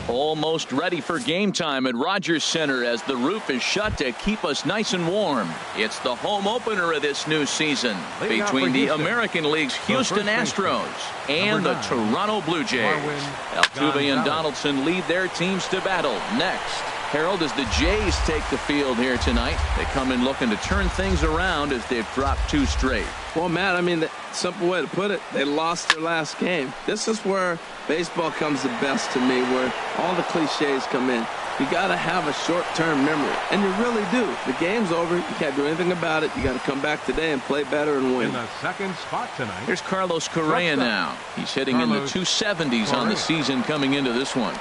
Almost ready for game time at Rogers Center as the roof is shut to keep us nice and warm. It's the home opener of this new season between the American League's Houston Astros and the Toronto Blue Jays. Altuve and Donaldson lead their teams to battle. Next, Harold, as the Jays take the field here tonight, they come in looking to turn things around as they've dropped 2 straight. Well, Matt, I mean, the simple way to put it, they lost their last game. This is where baseball comes the best to me, where all the cliches come in. You got to have a short-term memory, and you really do. The game's over. You can't do anything about it. You got to come back today and play better and win. In the second spot tonight. Here's Carlos Correa now. He's hitting in the 270s on the season coming into this one.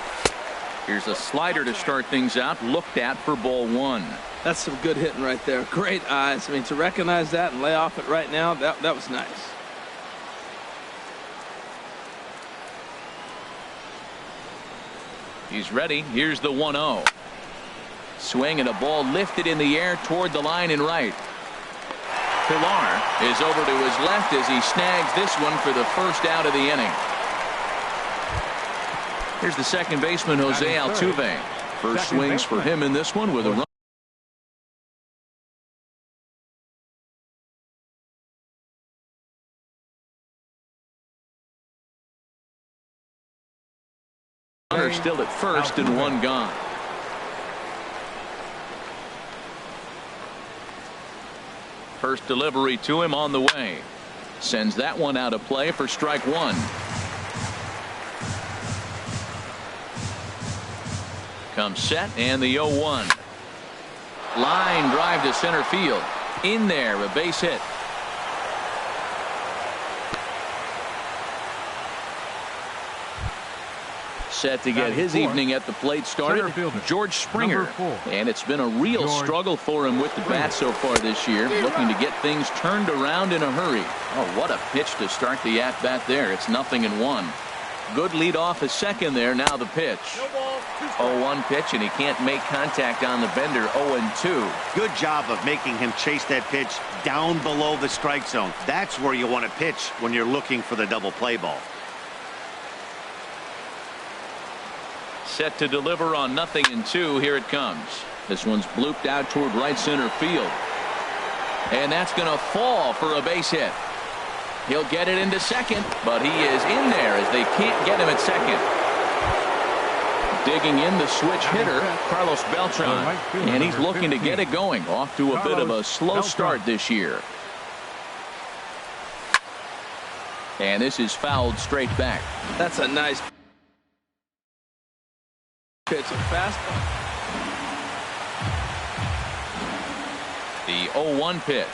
Here's a slider to start things out, looked at for ball 1. That's some good hitting right there. Great eyes. I mean, to recognize that and lay off it right now, that was nice. He's ready. Here's the 1-0. Swing and a ball lifted in the air toward the line and right. Pilar is over to his left as he snags this one for the first out of the inning. Here's the second baseman, Jose Altuve. First swings for him in this one with a run. Runner still at first and 1 gone. First delivery to him on the way. Sends that one out of play for strike 1. Comes set and the 0-1. Line drive to center field. In there, a base hit. Set to get his evening at the plate started, George Springer. And it's been a real struggle for him with the bat so far this year, looking to get things turned around in a hurry. Oh, what a pitch to start the at-bat there. It's 0-1. Good lead off a second there. Now the pitch. 0-1 pitch, and he can't make contact on the bender. 0-2. Good job of making him chase that pitch down below the strike zone. That's where you want to pitch when you're looking for the double play ball. Set to deliver on 0-2. Here it comes. This one's blooped out toward right center field. And that's going to fall for a base hit. He'll get it into second, but he is in there as they can't get him at second. Digging in the switch hitter, Carlos Beltran. And he's looking to get it going. Off to a bit of a slow start this year. And this is fouled straight back. That's a nice pitch, a fastball. The 0-1 pitch.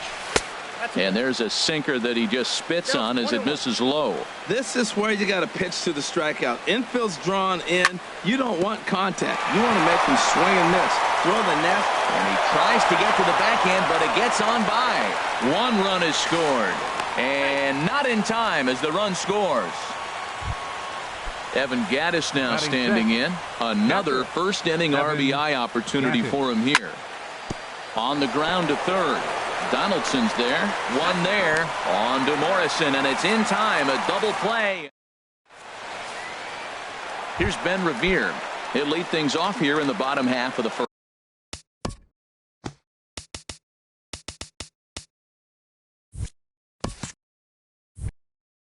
And there's a sinker that he just spits on as it misses low. This is where you got to pitch to the strikeout. Infield's drawn in. You don't want contact. You want to make him swing and miss. Throw the net. And he tries to get to the backhand, but it gets on by. 1 run is scored. And not in time as the run scores. Evan Gattis now standing in. Another first inning RBI opportunity for him here. On the ground to third. Donaldson's there. 1 there. On to Morrison, and it's in time. A double play. Here's Ben Revere. He'll lead things off here in the bottom half of the first.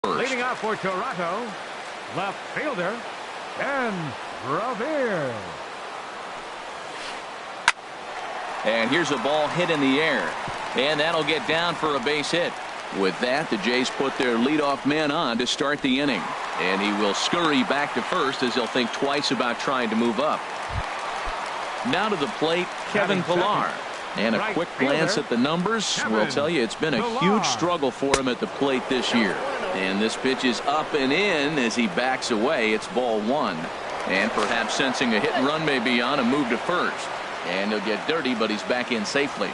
Leading off for Toronto, left fielder, Ben Revere. And here's a ball hit in the air. And that'll get down for a base hit. With that, the Jays put their leadoff man on to start the inning. And he will scurry back to first as he'll think twice about trying to move up. Now to the plate, Kevin Pilar. And a quick glance at the numbers will tell you it's been a huge struggle for him at the plate this year. And this pitch is up and in as he backs away. It's ball 1. And perhaps sensing a hit and run may be on, a move to first. And he'll get dirty, but he's back in safely.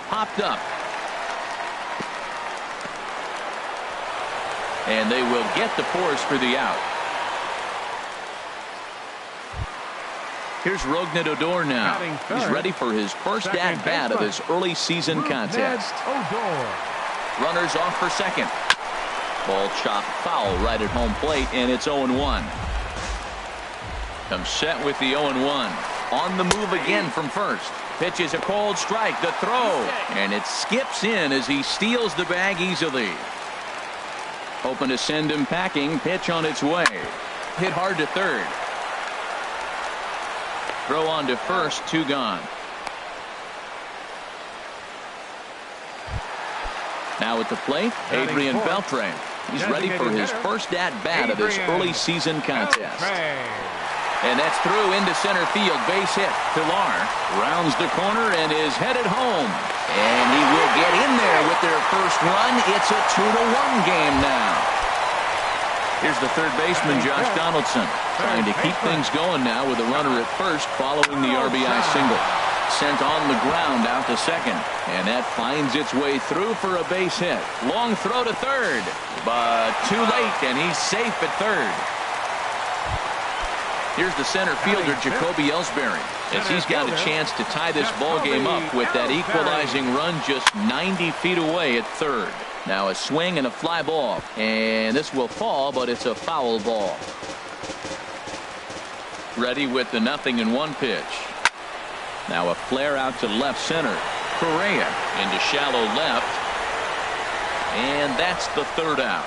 Popped up. And they will get the force for the out. Here's Rougned Odor now. He's ready for his first at-bat of this early season contest. Runners off for second. Ball chopped foul right at home plate, and it's 0-1. Comes set with the 0-1. On the move again from first. Pitches a cold strike. The throw. And it skips in as he steals the bag easily. Hoping to send him packing. Pitch on its way. Hit hard to third. Throw on to first. 2 gone. Now at the plate, Adrian Beltre. He's ready for his first at-bat of this early season contest. And that's through into center field. Base hit. Pilar rounds the corner and is headed home. And he will get in there with their first run. It's a 2-1 game now. Here's the third baseman, Josh Donaldson, trying to keep things going now with a runner at first following the RBI single. Sent on the ground out to second. And that finds its way through for a base hit. Long throw to third. But too late, and he's safe at third. Here's the center fielder, Jacoby Ellsbury, as he's got a chance to tie this ball game up with that equalizing run just 90 feet away at third. Now a swing and a fly ball. And this will fall, but it's a foul ball. Ready with the 0-1 pitch. Now a flare out to left center. Correa into shallow left. And that's the third out.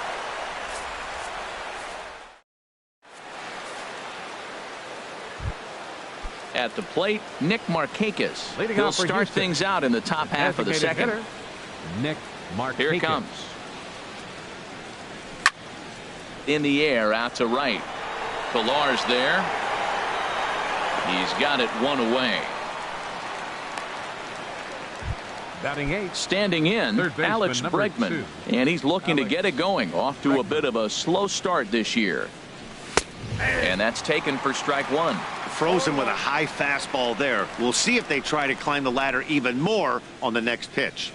At the plate, Nick Markakis. He'll start things out in the top half of the second. Nick Markakis. Here it comes. In the air, out to right. Pilar's there. He's got it 1 away. Batting 8. Standing in, Alex Bregman. And he's looking to get it going. Off to a bit of a slow start this year. And that's taken for strike 1. Frozen with a high fastball there. We'll see if they try to climb the ladder even more on the next pitch.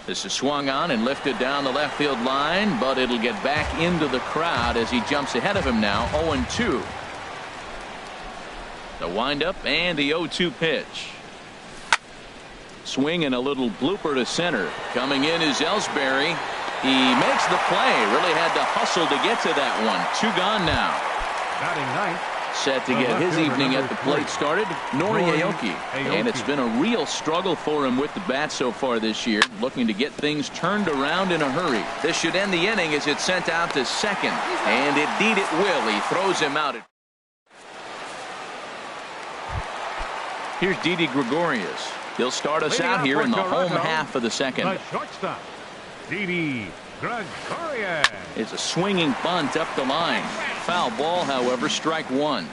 This is swung on and lifted down the left field line, but it'll get back into the crowd as he jumps ahead of him now. 0-2. The windup and the 0-2 pitch. Swing and a little blooper to center. Coming in is Ellsbury. He makes the play. Really had to hustle to get to that one. 2 gone now. Batting 9th. Set to get his evening at the plate started, Nori Aoki. And it's been a real struggle for him with the bat so far this year, looking to get things turned around in a hurry. This should end the inning as it's sent out to second. And indeed it will. He throws him out. Here's Didi Gregorius. He'll start us out here in the home half of the second. The shortstop, Didi Gregorius. It's a swinging bunt up the line. Foul ball, however, strike 1.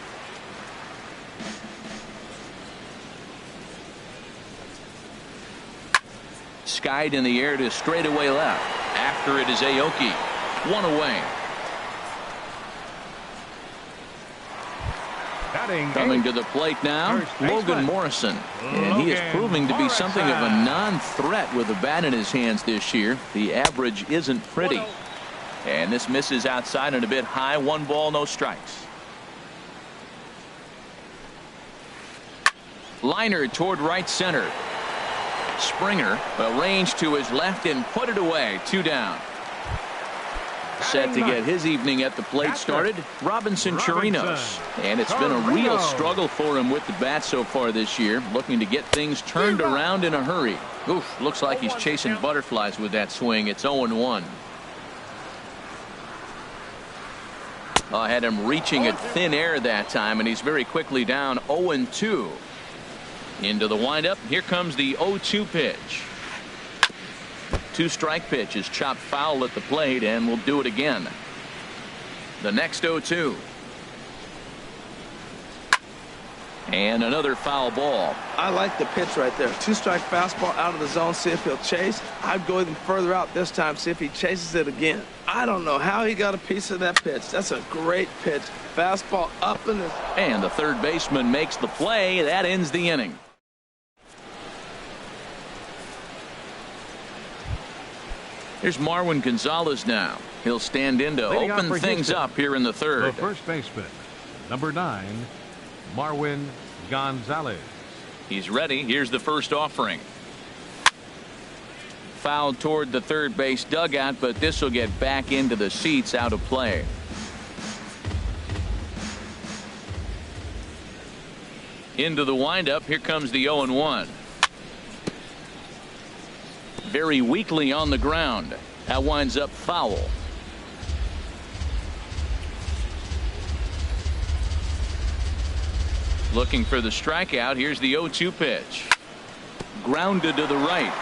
Skied in the air to straightaway left. After it is Aoki. 1 away. Coming to the plate now, Logan Morrison. And he is proving to be something of a non-threat with a bat in his hands this year. The average isn't pretty. And this misses outside and a bit high. 1 ball, no strikes. Liner toward right center. Springer arranged to his left and put it away. 2 down. Set to get his evening at the plate started, Robinson Chirinos. And it's been a real struggle for him with the bat so far this year, looking to get things turned around in a hurry. Oof, looks like he's chasing butterflies with that swing. It's 0-1. I had him reaching at thin air that time, and he's very quickly down 0-2. Into the windup. Here comes the 0-2 pitch. 2-strike pitch is chopped foul at the plate, and we'll do it again. The next 0-2. And another foul ball. I like the pitch right there. 2-strike fastball out of the zone. See if he'll chase. I'd go even further out this time. See if he chases it again. I don't know how he got a piece of that pitch. That's a great pitch. Fastball up in the... And the third baseman makes the play. That ends the inning. Here's Marwin Gonzalez now. He'll stand in to open things up here in the third. The first baseman, number 9, Marwin Gonzalez. He's ready. Here's the first offering. fouled toward the third base dugout, but this will get back into the seats, out of play. Into the windup. Here comes the 0-1. Very weakly on the ground. That winds up foul. Looking for the strikeout. Here's the 0-2 pitch. Grounded to the right.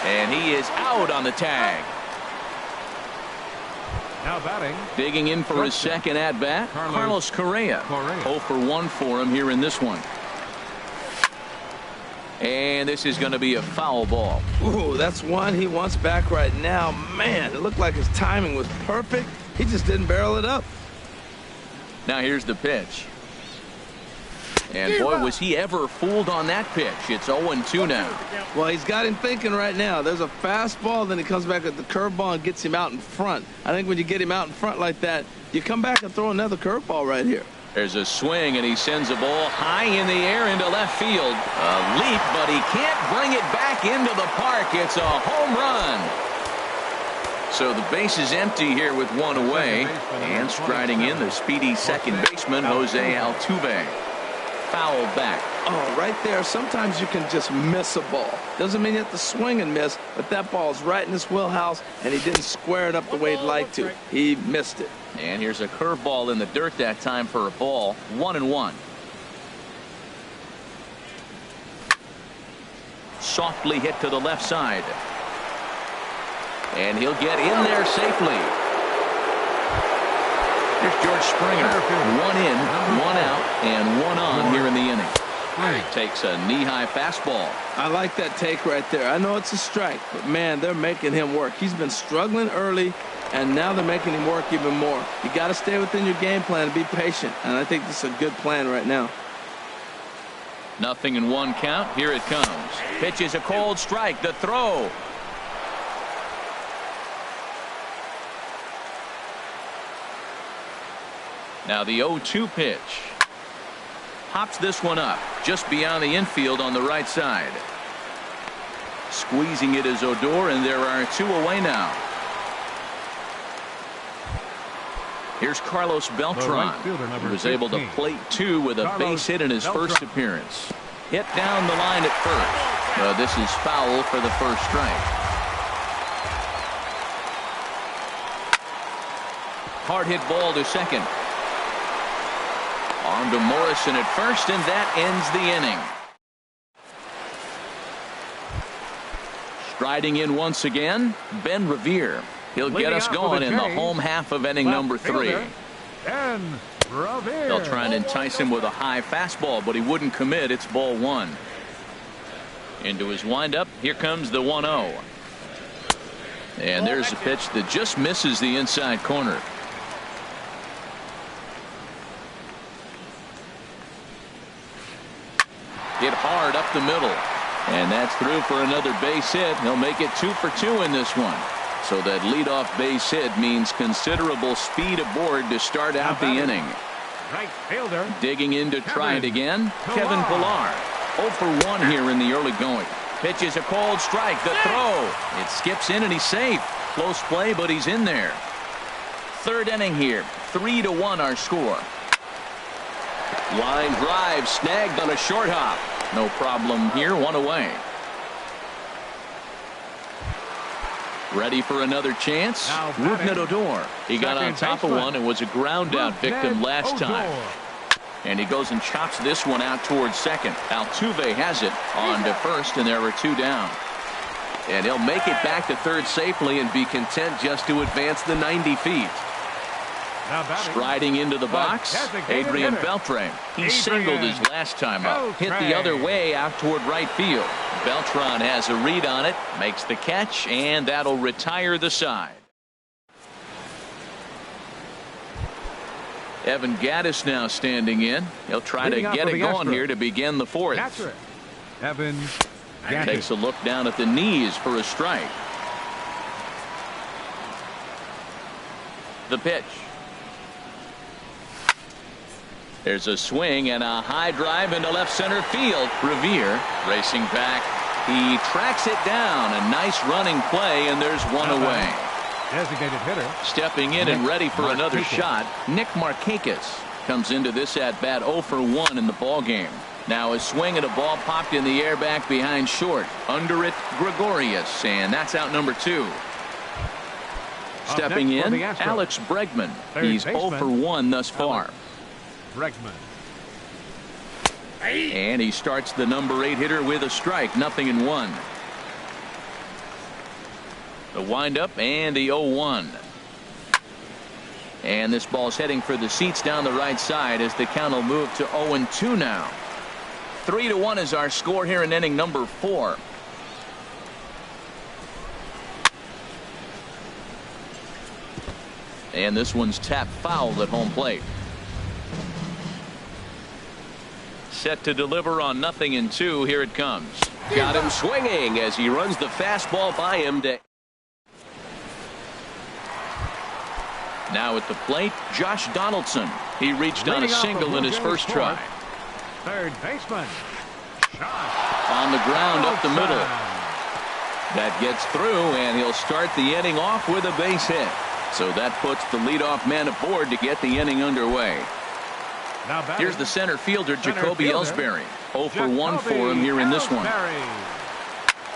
And he is out on the tag. Now batting. Digging in for his second at bat, Carlos Correa. 0 for 1 for him here in this one. And this is going to be a foul ball. Ooh, that's one he wants back right now. Man, it looked like his timing was perfect. He just didn't barrel it up. Now here's the pitch. And boy, was he ever fooled on that pitch. It's 0-2 now. Well, he's got him thinking right now. There's a fastball, then he comes back at the curveball and gets him out in front. I think when you get him out in front like that, you come back and throw another curveball right here. There's a swing, and he sends a ball high in the air into left field. A leap, but he can't bring it back into the park. It's a home run. So the base is empty here with one away. And striding in, the speedy second baseman, Jose Altuve. Foul back. Oh, right there. Sometimes you can just miss a ball. Doesn't mean you have to swing and miss, but that ball's right in his wheelhouse, and he didn't square it up the way he'd like to. He missed it. And here's a curveball in the dirt that time for a ball. 1-1. Softly hit to the left side. And he'll get in there safely. Here's George Springer. 1 in, 1 out, and 1 on here in the inning. Takes a knee-high fastball. I like that take right there. I know it's a strike, but man, they're making him work. He's been struggling early, and now they're making him work even more. You got to stay within your game plan and be patient, and I think this is a good plan right now. 0-1 count. Here it comes. Pitch is a cold strike. The throw. Now the 0-2 pitch. Hops this one up just beyond the infield on the right side. Squeezing it is Odor, and there are 2 away now. Here's Carlos Beltran, who was able to plate 2 with a base hit in his first appearance. Hit down the line at first. This is foul for the first strike. Hard hit ball to second. On to Morrison at first, and that ends the inning. Striding in once again, Ben Revere. He'll get us going in the home half of inning number 3. They'll try and entice him with a high fastball, but he wouldn't commit. It's ball 1. Into his windup, here comes the 1-0. And there's a pitch that just misses the inside corner. Hit hard up the middle. And that's through for another base hit. He'll make it 2 for 2 in this one. So that leadoff base hit means considerable speed aboard to start out the inning. Right fielder. Digging in to try it again. Kevin Pillar. 0 for 1 here in the early going. Pitches a cold strike. The throw. It skips in and he's safe. Close play, but he's in there. Third inning here. 3-1 our score. Line drive snagged on a short hop. No problem here. 1 away. Ready for another chance. Rougned Odor. He got on top of one and was a ground out victim last time. And he goes and chops this one out towards second. Altuve has it on to first, and there are 2 down. And he'll make it back to third safely and be content just to advance the 90 feet. Striding into the box, Adrian Beltre. He singled his last time up. Hit the other way out toward right field. Beltran has a read on it, makes the catch, and that'll retire the side. Evan Gattis now standing in. He'll try to get it going here to begin the 4th. Evan Gattis takes a look down at the knees for a strike. The pitch. There's a swing and a high drive into left center field. Revere racing back He tracks it down. A nice running play, and there's one away. Designated hitter. Stepping in and ready for another shot, Nick Markakis comes into this at-bat 0 for 1 in the ball game. Now a swing and a ball popped in the air back behind short. Under it, Gregorius, and that's out number 2. Stepping in, Alex Bregman. He's 0 for 1 thus far. Bregman. And he starts the number 8 hitter with a strike, 0-1. The windup and the 0-1. And this ball's heading for the seats down the right side as the count will move to 0-2 now. 3-1 is our score here in inning number 4. And this one's tapped foul at home plate. Set to deliver on 0-2. Here it comes. Got him swinging as he runs the fastball by him to. Now at the plate, Josh Donaldson. He reached on a single in his first try. Third baseman. On the ground up the middle. That gets through, and he'll start the inning off with a base hit. So that puts the leadoff man aboard to get the inning underway. Here's the center fielder, Jacoby Ellsbury. 0 for 1 for him here in this one.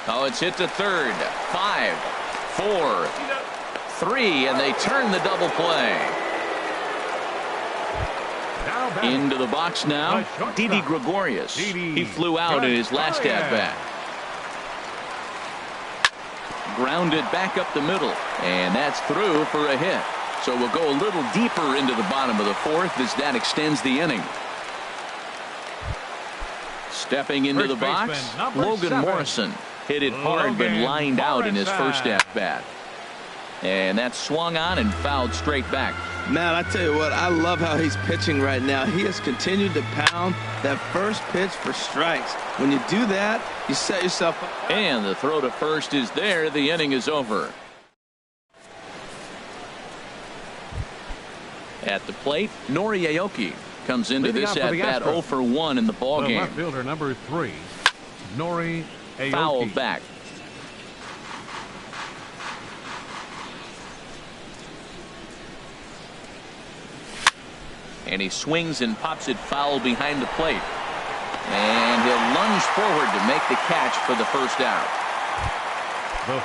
Oh, it's hit to third. 5, 4, 3, and they turn the double play. Into the box now, Didi Gregorius. He flew out in his last at-bat. Grounded back up the middle, and that's through for a hit. So we'll go a little deeper into the bottom of the 4th as that extends the inning. Stepping into the box, Logan Morrison. Hit it hard but lined out in his first at-bat. And that's swung on and fouled straight back. Man, I tell you what, I love how he's pitching right now. He has continued to pound that first pitch for strikes. When you do that, you set yourself up. And the throw to first is there. The inning is over. At the plate, Nori Aoki comes into this at-bat 0 for 1 in the ball game. Left fielder number 3, Nori Aoki. Fouled back. And he swings and pops it foul behind the plate. And he'll lunge forward to make the catch for the first out.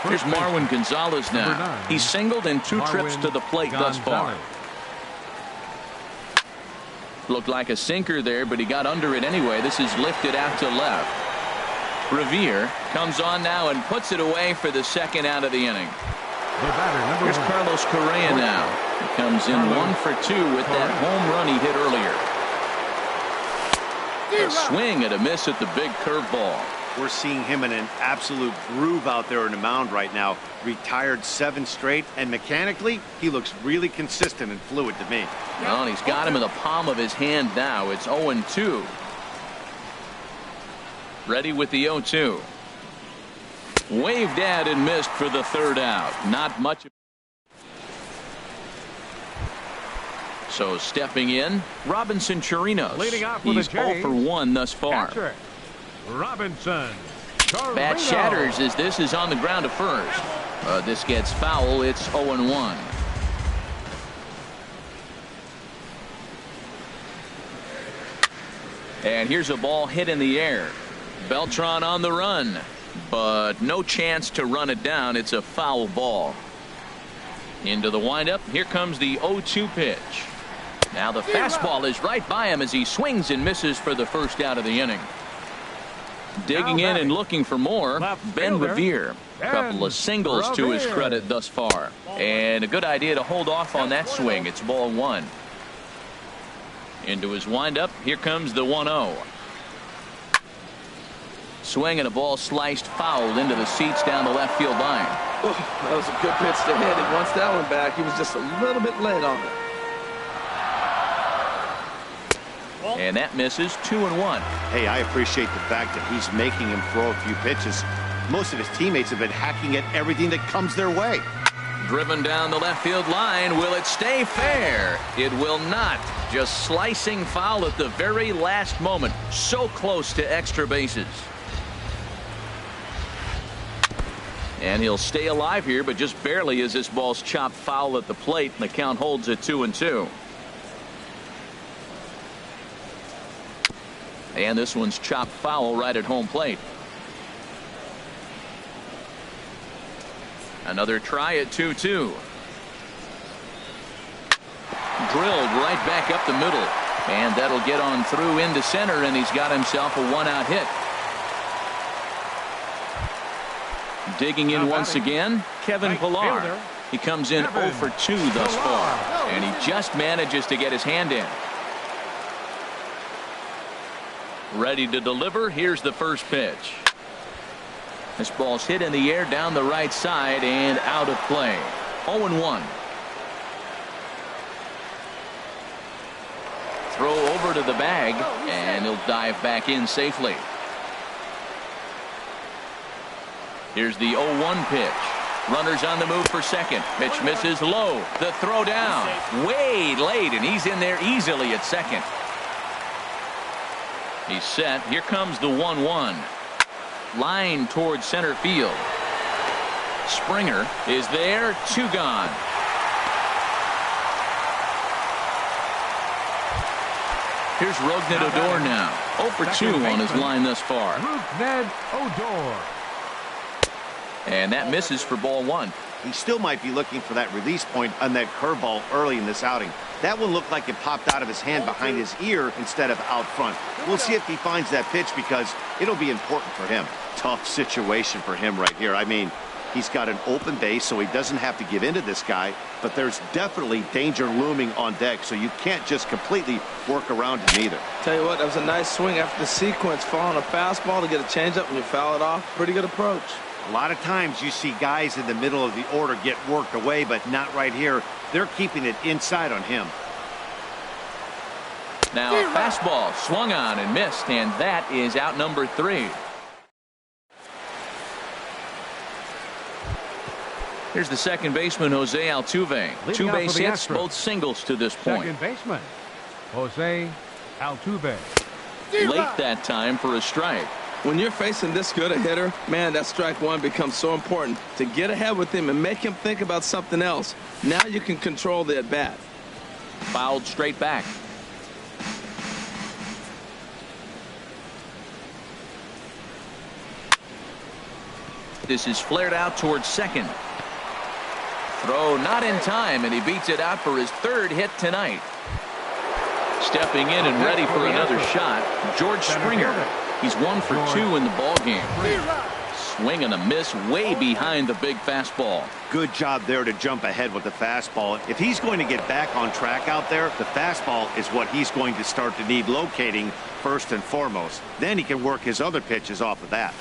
Here's Marwin Gonzalez now. He's singled in 2 trips to the plate thus far. Looked like a sinker there, but he got under it anyway. This is lifted out to left. Revere comes on now and puts it away for the second out of the inning. Here's Carlos Correa now. He comes in 1 for 2 with that home run he hit earlier. A swing and a miss at the big curveball. We're seeing him in an absolute groove out there on the mound right now. Retired 7 straight, and mechanically, he looks really consistent and fluid to me. Well, and he's got him in the palm of his hand now. It's 0-2. Ready with the 0-2. Waved at and missed for the third out. Not much. So stepping in, Robinson Chirinos. He's 0 for 1 thus far. Robinson. Bat shatters as this is on the ground to first. This gets foul. It's 0-1. And here's a ball hit in the air. Beltran on the run, but no chance to run it down. It's a foul ball. Into the windup. Here comes the 0-2 pitch. Now the fastball is right by him as he swings and misses for the first out of the inning. Digging in and looking for more, Ben Revere. A couple of singles to his credit thus far. And a good idea to hold off on that swing. It's ball 1. Into his windup. Here comes the 1-0. Swing and a ball sliced foul into the seats down the left field line. Oh, that was a good pitch to hit. And once that one back, he was just a little bit late on it. And that misses. 2-1. Hey, I appreciate the fact that he's making him throw a few pitches. Most of his teammates have been hacking at everything that comes their way. Driven down the left field line. Will it stay fair? It will not. Just slicing foul at the very last moment. So close to extra bases. And he'll stay alive here, but just barely as this ball's chopped foul at the plate, and the count holds at 2-2. And this one's chopped foul right at home plate. Another try at 2-2. Drilled right back up the middle. And that'll get on through into center, and he's got himself a one-out hit. Digging in once again, Kevin Pillar. He comes in 0 for 2 thus far, and he just manages to get his hand in. Ready to deliver. Here's the first pitch. This ball's hit in the air down the right side and out of play. 0-1. Throw over to the bag, and he'll dive back in safely. Here's the 0-1 pitch. Runners on the move for second. Pitch misses low. The throw down. Way late, and he's in there easily at second. He's set. Here comes the 1-1. Line towards center field. Springer is there. 2 gone. Here's Rougned Odor now. 0 for 2 on his line thus far. Rougned Odor. And that misses for ball 1. He still might be looking for that release point on that curveball early in this outing. That one looked like it popped out of his hand behind his ear instead of out front. We'll see if he finds that pitch because it'll be important for him. Tough situation for him right here. I mean, he's got an open base, so he doesn't have to give in to this guy, but there's definitely danger looming on deck, so you can't just completely work around him either. Tell you what, that was a nice swing after the sequence, following a fastball to get a changeup and you foul it off. Pretty good approach. A lot of times you see guys in the middle of the order get worked away, but not right here. They're keeping it inside on him. Now a fastball swung on and missed, and that is out number 3. Here's the second baseman, Jose Altuve. 2 base hits, both singles to this point. Second baseman, Jose Altuve. Late that time for a strike. When you're facing this good a hitter, man, that strike one becomes so important. To get ahead with him and make him think about something else. Now you can control the at-bat. Fouled straight back. This is flared out towards second. Throw not in time, and he beats it out for his 3rd hit tonight. Stepping in and ready for another shot, George Springer. He's 1 for 2 in the ballgame. Swing and a miss way behind the big fastball. Good job there to jump ahead with the fastball. If he's going to get back on track out there, the fastball is what he's going to start to need locating first and foremost. Then he can work his other pitches off of that.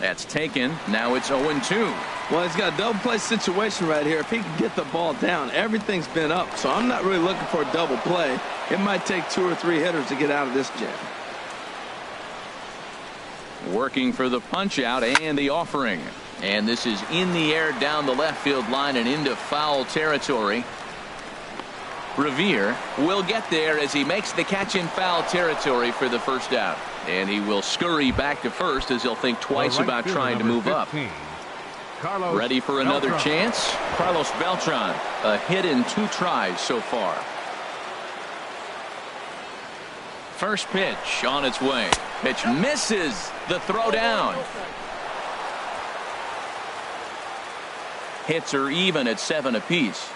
That's taken. Now it's 0-2. Well, he's got a double play situation right here. If he can get the ball down, everything's been up. So I'm not really looking for a double play. It might take 2 or 3 hitters to get out of this jam. Working for the punch out and the offering. And this is in the air down the left field line and into foul territory. Revere will get there as he makes the catch in foul territory for the first out. And he will scurry back to first as he'll think twice about trying to move up. Ready for another chance? Carlos Beltran, a hit in 2 tries so far. First pitch on its way. Pitch misses. The throw down. Hits are even at 7 apiece.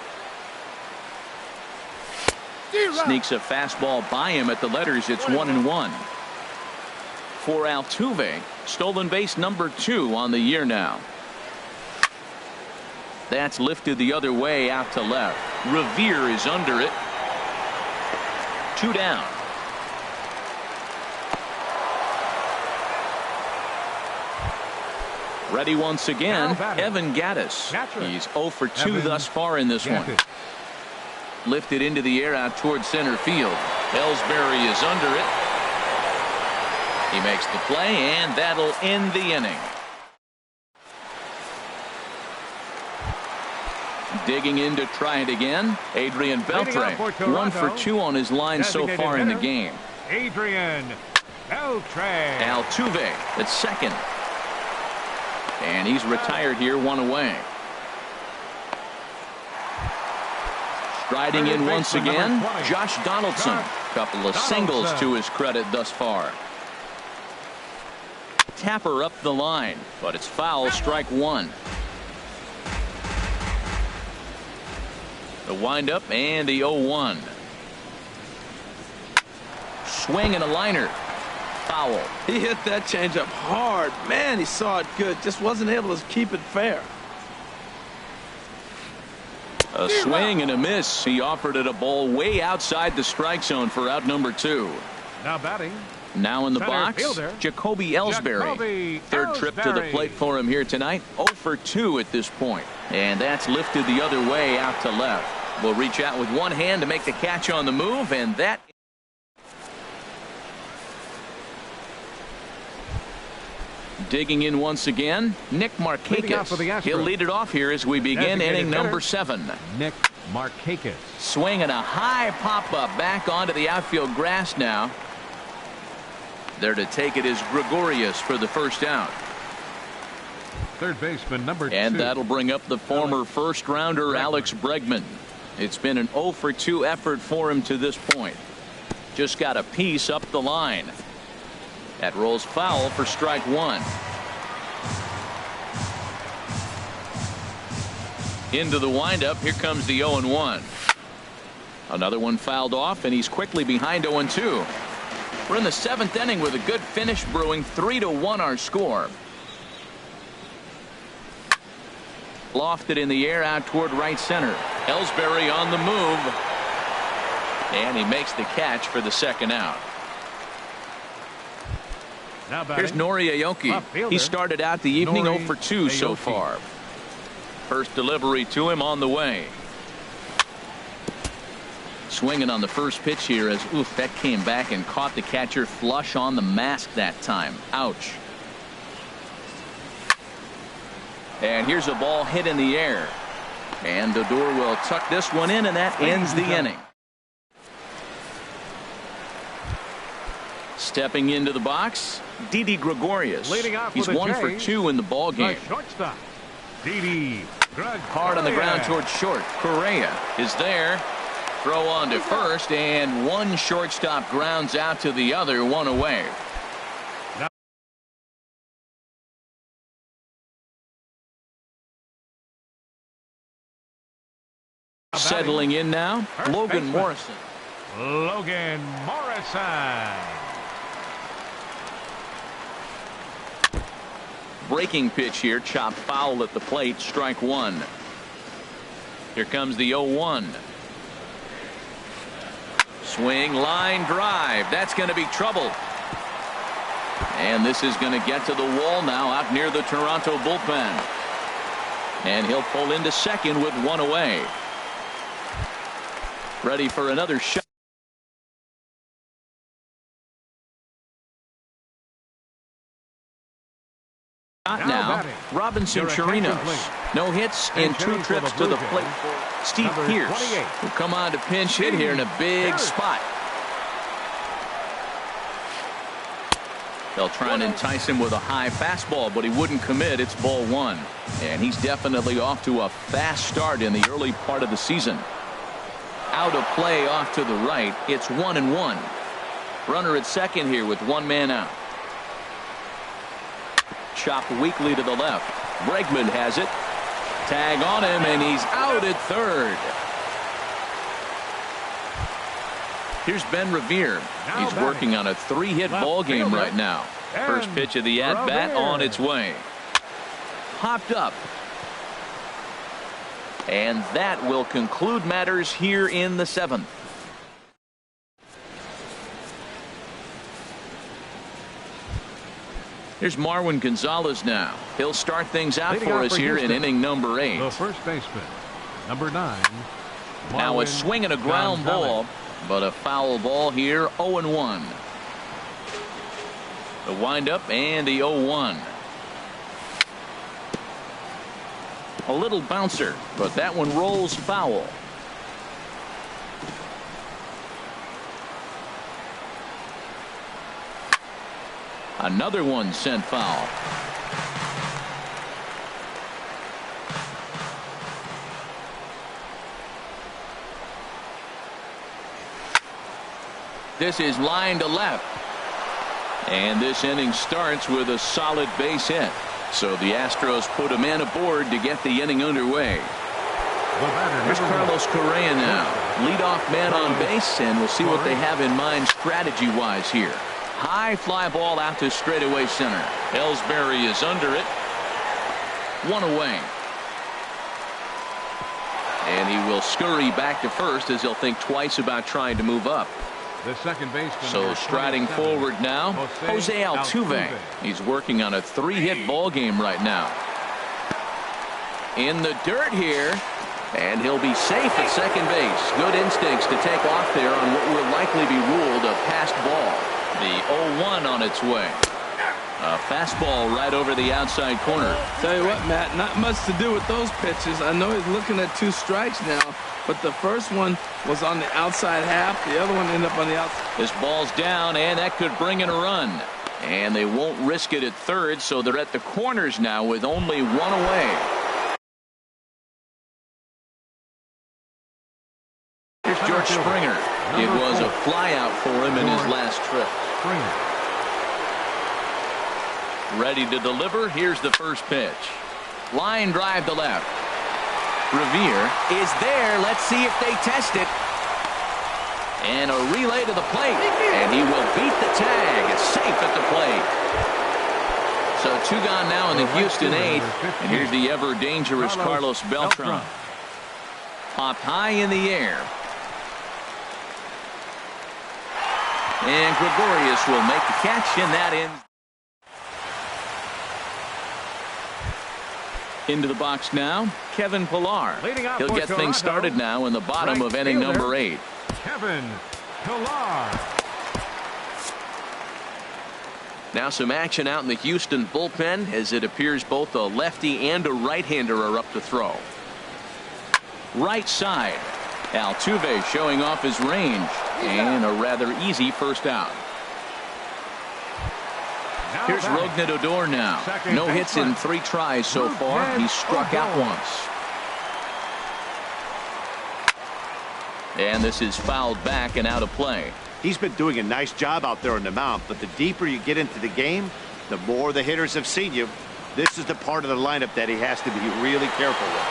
Sneaks a fastball by him at the letters. It's 1-1. For Altuve, stolen base number 2 on the year now. That's lifted the other way out to left. Revere is under it. 2 down. Ready once again, Evan Gattis. He's 0 for 2 thus far in this one. Lifted into the air out towards center field. Ellsbury is under it. He makes the play, and that'll end the inning. Digging in to try it again, Adrian Beltre. 1 for 2 on his line so far in the game. Adrian Beltre. Altuve at second. And he's retired here, 1 away. Striding in once again, Josh Donaldson. Couple of singles to his credit thus far. Tapper up the line, but it's foul, strike 1. The windup and the 0-1. Swing and a liner. Foul. He hit that changeup hard. Man, he saw it good. Just wasn't able to keep it fair. A swing and a miss. He offered it a ball way outside the strike zone for out number 2. Now batting. Now in the Center box, fielder, Jacoby Ellsbury. Third trip to the plate for him here tonight. 0 for 2 at this point. And that's lifted the other way out to left. Will reach out with one hand to make the catch on the move, and that. Digging in once again, Nick Markakis. He'll lead it off here as we begin inning number 7. Nick Markakis. Swinging a high pop-up back onto the outfield grass now. There to take it is Gregorius for the first out. Third baseman number 2. And that'll bring up the former first-rounder Alex Bregman. It's been an 0 for 2 effort for him to this point. Just got a piece up the line. That rolls foul for strike 1. Into the windup. Here comes the 0-1. Another one fouled off, and he's quickly behind 0-2. We're in the 7th inning with a good finish brewing. 3-1 our score. Lofted in the air out toward right center. Ellsbury on the move. And he makes the catch for the second out. Here's Nori Aoki. He started out the evening 0 for 2 so far. First delivery to him on the way. Swinging on the first pitch here as that came back and caught the catcher flush on the mask that time. Ouch. And here's a ball hit in the air. And Odor will tuck this one in, and that ends the inning. Stepping into the box, Didi Gregorius. He's 1 for 2 in the ball game. Shortstop, Didi Gregorius. Hard on the ground towards short. Correa is there. Throw on to first, and one shortstop grounds out to the other, 1 away. Settling in now, Logan Morrison. Logan Morrison. Breaking pitch here, chopped foul at the plate, strike 1. Here comes the 0-1. Swing, line drive. That's going to be trouble. And this is going to get to the wall now out near the Toronto bullpen. And he'll pull into second with 1 away. Ready for another shot. Now, Robinson Chirinos. No hits in 2 trips to the plate. Steve Pierce will come on to pinch hit here in a big spot. They'll try and entice him with a high fastball, but he wouldn't commit. It's ball 1. And he's definitely off to a fast start in the early part of the season. Out of play off to the right. It's 1-1. Runner at second here with 1 man out. Chopped weakly to the left. Bregman has it. Tag on him, and he's out at third. Here's Ben Revere. He's working on a 3-hit ball game right now. First pitch of the at-bat on its way. Popped up. And that will conclude matters here in the 7th. Here's Marwin Gonzalez now. He'll start things out for us here in inning number 8. The first baseman, number 9. Now a swing and a ground ball, but a foul ball here, 0-1. The windup and the 0-1. A little bouncer, but that one rolls foul. Another one sent foul. This is line to left. And this inning starts with a solid base hit. So the Astros put a man aboard to get the inning underway. Here's Carlos Correa now. Leadoff man on base, and we'll see what they have in mind strategy-wise here. High fly ball out to straightaway center. Ellsbury is under it. One away. And he will scurry back to first as he'll think twice about trying to move up. The second baseman. So striding forward now, Jose Altuve. He's working on a 3-hit ball game right now. In the dirt here, and he'll be safe at second base. Good instincts to take off there on what will likely be ruled a passed ball. The 0-1 on its way. A fastball right over the outside corner. Tell you what, Matt, not much to do with those pitches. I know he's looking at 2 strikes now, but the first one was on the outside half. The other one ended up on the outside. This ball's down, and that could bring in a run. And they won't risk it at third, so they're at the corners now with only 1 away. Here's George Springer. It was a flyout for him in his last trip. Ready to deliver. Here's the first pitch. Line drive to left. Revere is there. Let's see if they test it. And a relay to the plate. And he will beat the tag. It's safe at the plate. So 2 gone now in the Houston 8th. And here's the ever dangerous Carlos Beltran. Popped high in the air. And Gregorius will make the catch, and that ends. Into the box now, Kevin Pillar. He'll get things started now in the bottom of inning number 8. Kevin Pillar. Now some action out in the Houston bullpen as it appears both a lefty and a right-hander are up to throw. Right side. Altuve showing off his range, and a rather easy first out. Here's Rougned Odor now. No hits in 3 tries so far. He's struck out once. And this is fouled back and out of play. He's been doing a nice job out there on the mound, but the deeper you get into the game, the more the hitters have seen you. This is the part of the lineup that he has to be really careful with.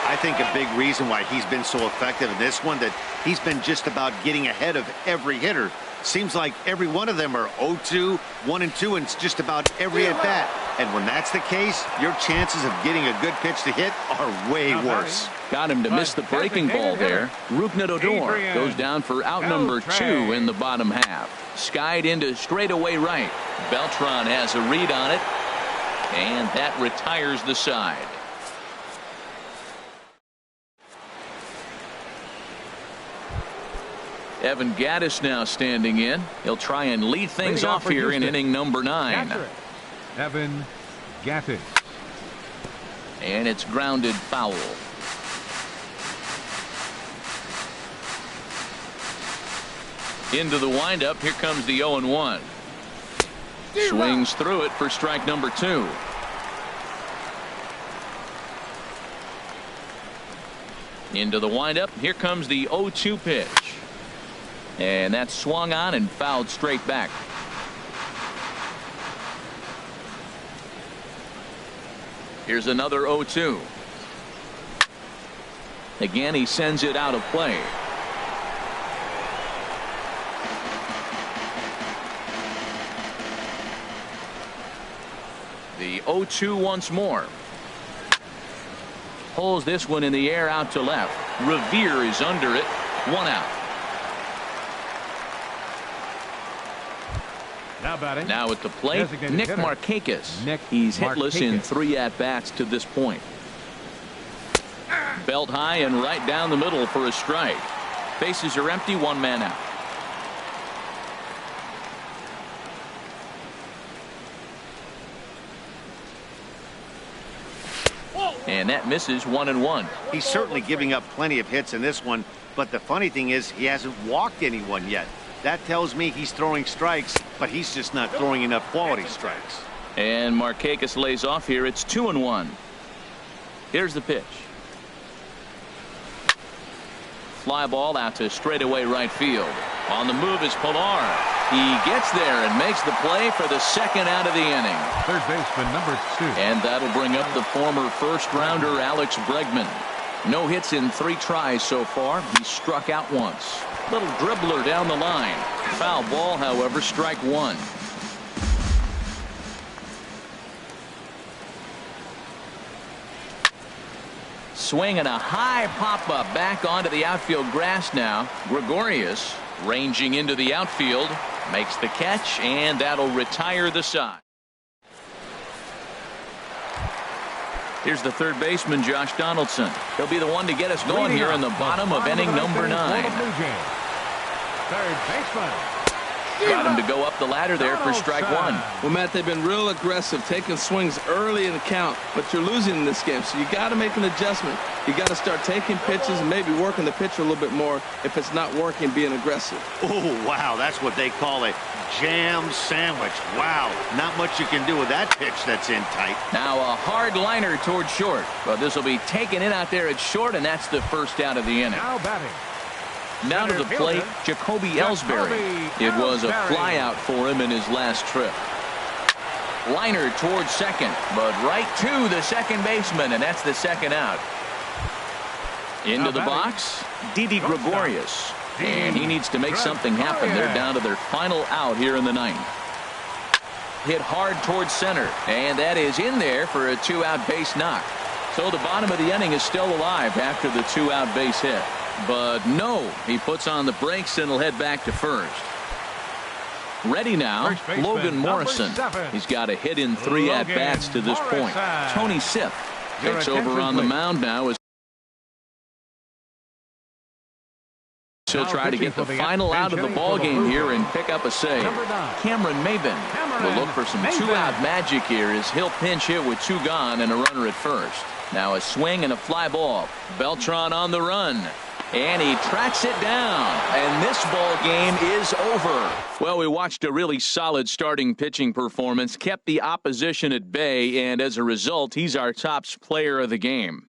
I think a big reason why he's been so effective in this one, that he's been just about getting ahead of every hitter. Seems like every one of them are 0-2, 1-2, and it's just about every at bat. And when that's the case, your chances of getting a good pitch to hit are way worse. Got him to miss the breaking ball there. Rougned Odor goes down for out number 2 in the bottom half. Skied into straightaway right. Beltran has a read on it, and that retires the side. Evan Gattis now standing in. He'll try and lead things off here in inning number 9. Evan Gattis. And it's grounded foul. Into the windup. Here comes the 0-1. Swings through it for strike number 2. Into the windup. Here comes the 0-2 pitch. And that's swung on and fouled straight back. Here's another 0-2. Again, he sends it out of play. The 0-2 once more. Pulls this one in the air out to left. Revere is under it. 1 out. Now at the plate, Nick Markakis. He's hitless in 3 at-bats to this point. Belt high and right down the middle for a strike. Bases are empty, 1 man out. And that misses 1-1. He's certainly giving up plenty of hits in this one, but the funny thing is he hasn't walked anyone yet. That tells me he's throwing strikes, but he's just not throwing enough quality strikes. And Markakis lays off here. It's 2-1. Here's the pitch. Fly ball out to straightaway right field. On the move is Pilar. He gets there and makes the play for the second out of the inning. Third baseman number 2. And that'll bring up the former first-rounder Alex Bregman. No hits in 3 tries so far. He struck out once. Little dribbler down the line. Foul ball, however, strike 1. Swing and a high pop-up back onto the outfield grass now. Gregorius ranging into the outfield. Makes the catch, and that'll retire the side. Here's the third baseman, Josh Donaldson. He'll be the one to get us going here in the bottom of inning number 9. Third baseman. Got him to go up the ladder there for strike 1. Well, Matt, they've been real aggressive, taking swings early in the count, but you're losing in this game, so you got to make an adjustment. You got to start taking pitches and maybe working the pitcher a little bit more if it's not working, being aggressive. Oh, wow, that's what they call a jam sandwich. Wow, not much you can do with that pitch that's in tight. Now a hard liner towards short, but this will be taken in out there at short, and that's the first out of the inning. Now batting. Now to the plate, Jacoby Ellsbury. It was a flyout for him in his last trip. Liner towards second, but right to the second baseman, and that's the second out. Into the box, Didi Gregorius. And he needs to make something happen. They're down to their final out here in the 9th. Hit hard towards center, and that is in there for a 2-out base knock. So the bottom of the inning is still alive after the 2-out base hit. But no, he puts on the brakes and will head back to first. Ready now, Logan Morrison. He's got a hit in 3 at-bats to this point. Tony Siff takes over on the mound now as he'll try to get the final out of the ball game here and pick up a save. Cameron Maben will look for some 2-out magic here as he'll pinch hit with 2 gone and a runner at first. Now a swing and a fly ball. Beltran on the run. And he tracks it down, and this ball game is over. Well, we watched a really solid starting pitching performance, kept the opposition at bay, and as a result, he's our top player of the game.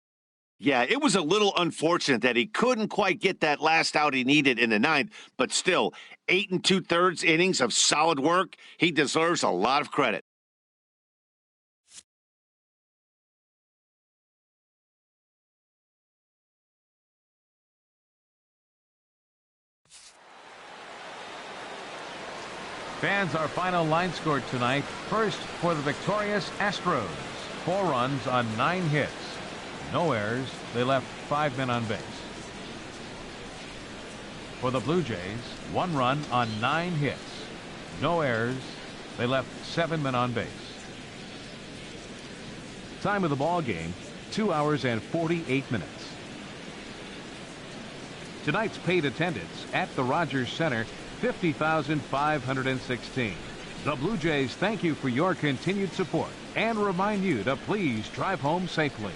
Yeah, it was a little unfortunate that he couldn't quite get that last out he needed in the 9th, but still, 8 2/3 innings of solid work. He deserves a lot of credit. Fans, our final line score tonight. First for the victorious Astros. 4 runs on 9 hits. No errors. They left 5 men on base. For the Blue Jays, 1 run on 9 hits. No errors. They left 7 men on base. Time of the ball game, 2 hours and 48 minutes. Tonight's paid attendance at the Rogers Center, 50,516. The Blue Jays thank you for your continued support and remind you to please drive home safely.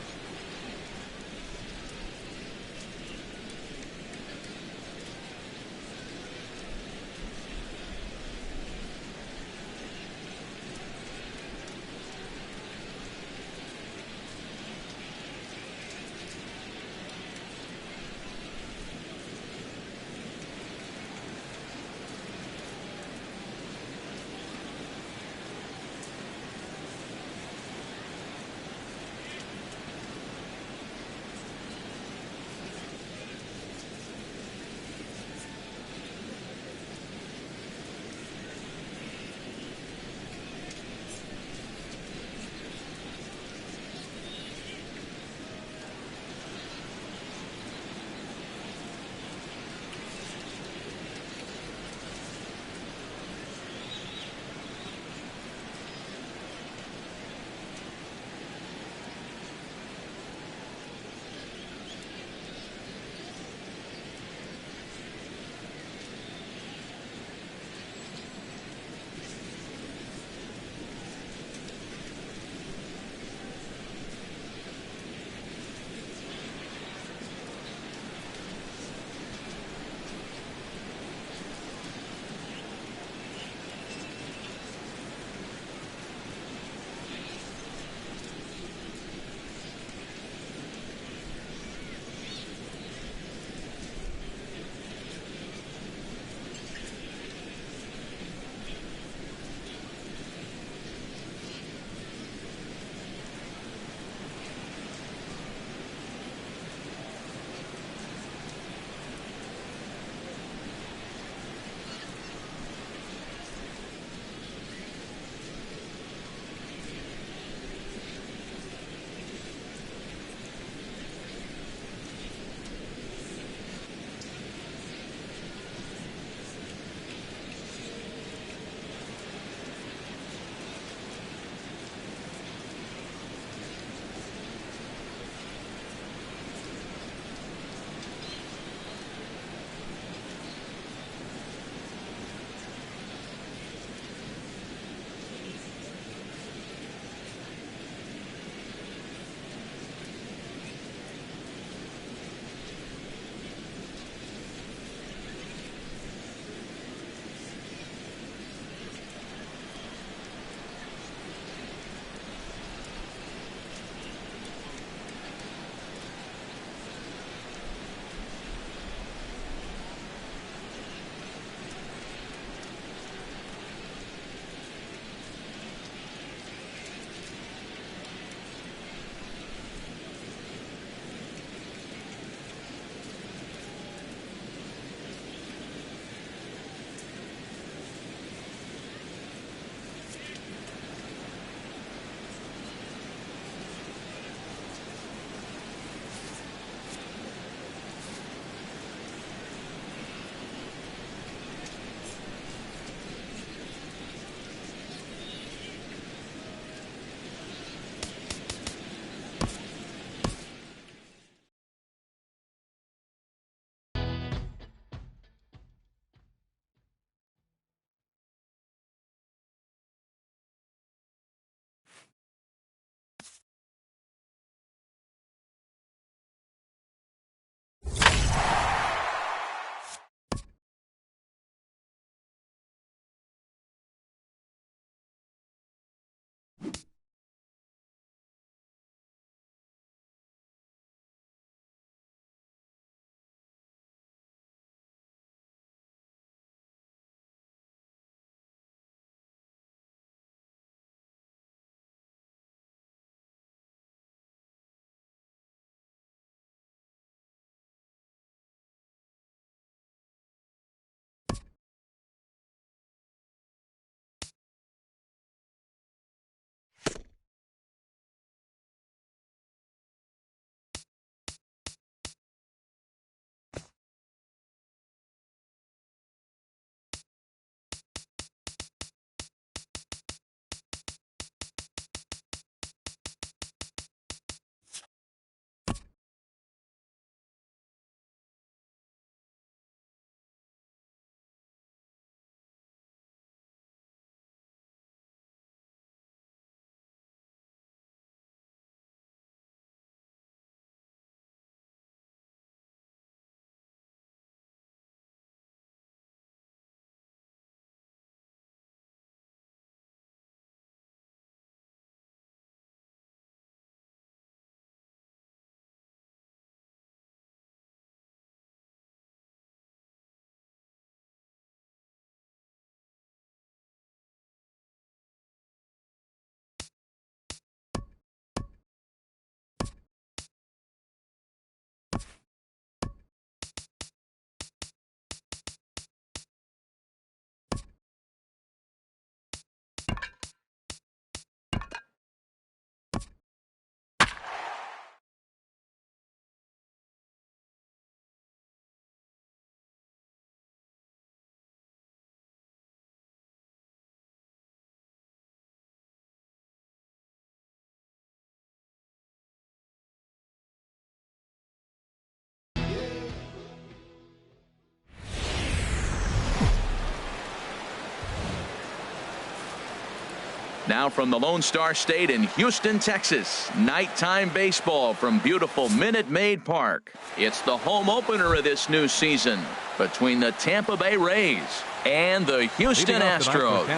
Now from the Lone Star State in Houston, Texas, nighttime baseball from beautiful Minute Maid Park. It's the home opener of this new season between the Tampa Bay Rays and the Houston Astros.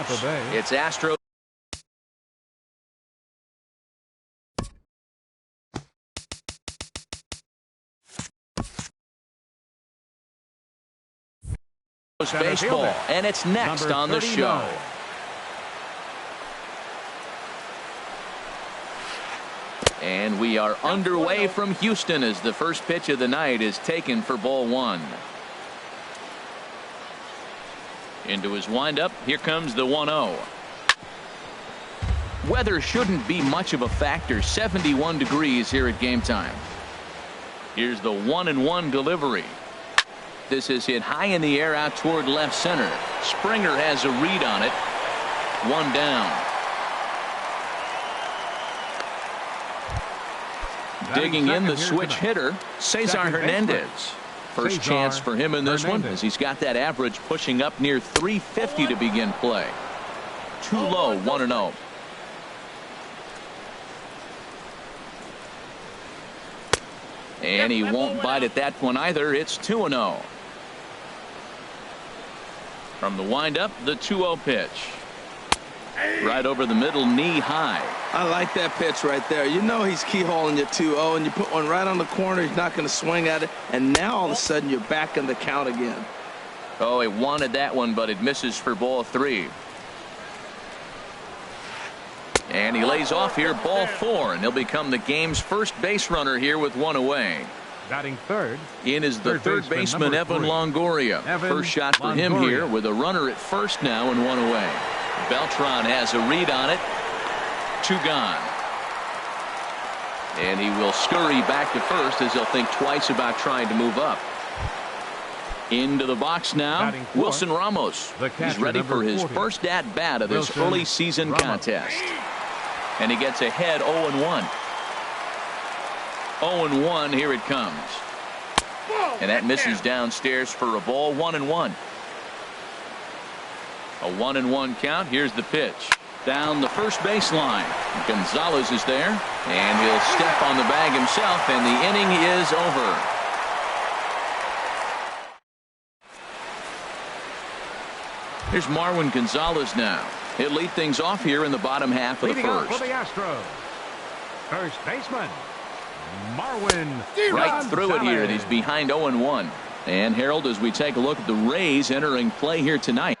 It's Astros. Baseball, and it's next on the show. And we are underway from Houston as the first pitch of the night is taken for ball one. Into his windup, here comes the 1-0. Weather shouldn't be much of a factor. 71 degrees here at game time. Here's the 1-1 delivery. This is hit high in the air out toward left center. Springer has a read on it. One down. Digging in the switch hitter, Cesar Hernandez. First chance for him in this one as he's got that average pushing up near 350 to begin play. Too low, 1-0. And he won't bite at that one either. It's 2-0. From the windup, the 2-0 pitch. Right over the middle, knee high. I like that pitch right there. You know he's keyholing your 2-0, and you put one right on the corner. He's not going to swing at it. And now all of a sudden you're back in the count again. Oh, he wanted that one, but it misses for ball 3. And he lays off here, ball 4, and he'll become the game's first base runner here with one away. Batting third. In is the third baseman, Evan Longoria. First shot for him here with a runner at first now and one away. Beltran has a read on it. 2 gone. And he will scurry back to first as he'll think twice about trying to move up. Into the box now, Wilson Ramos. He's ready for his first at-bat of this early season contest. And he gets ahead 0-1. 0-1, here it comes. And that misses downstairs for a ball, 1-1. A 1-1 count. Here's the pitch. Down the first baseline. Gonzalez is there. And he'll step on the bag himself, and the inning is over. Here's Marwin Gonzalez now. He'll lead things off here in the bottom half of the first. For the Astros, first baseman, Marwin. Right through it here, and he's behind 0-1. And Harold, as we take a look at the Rays entering play here tonight.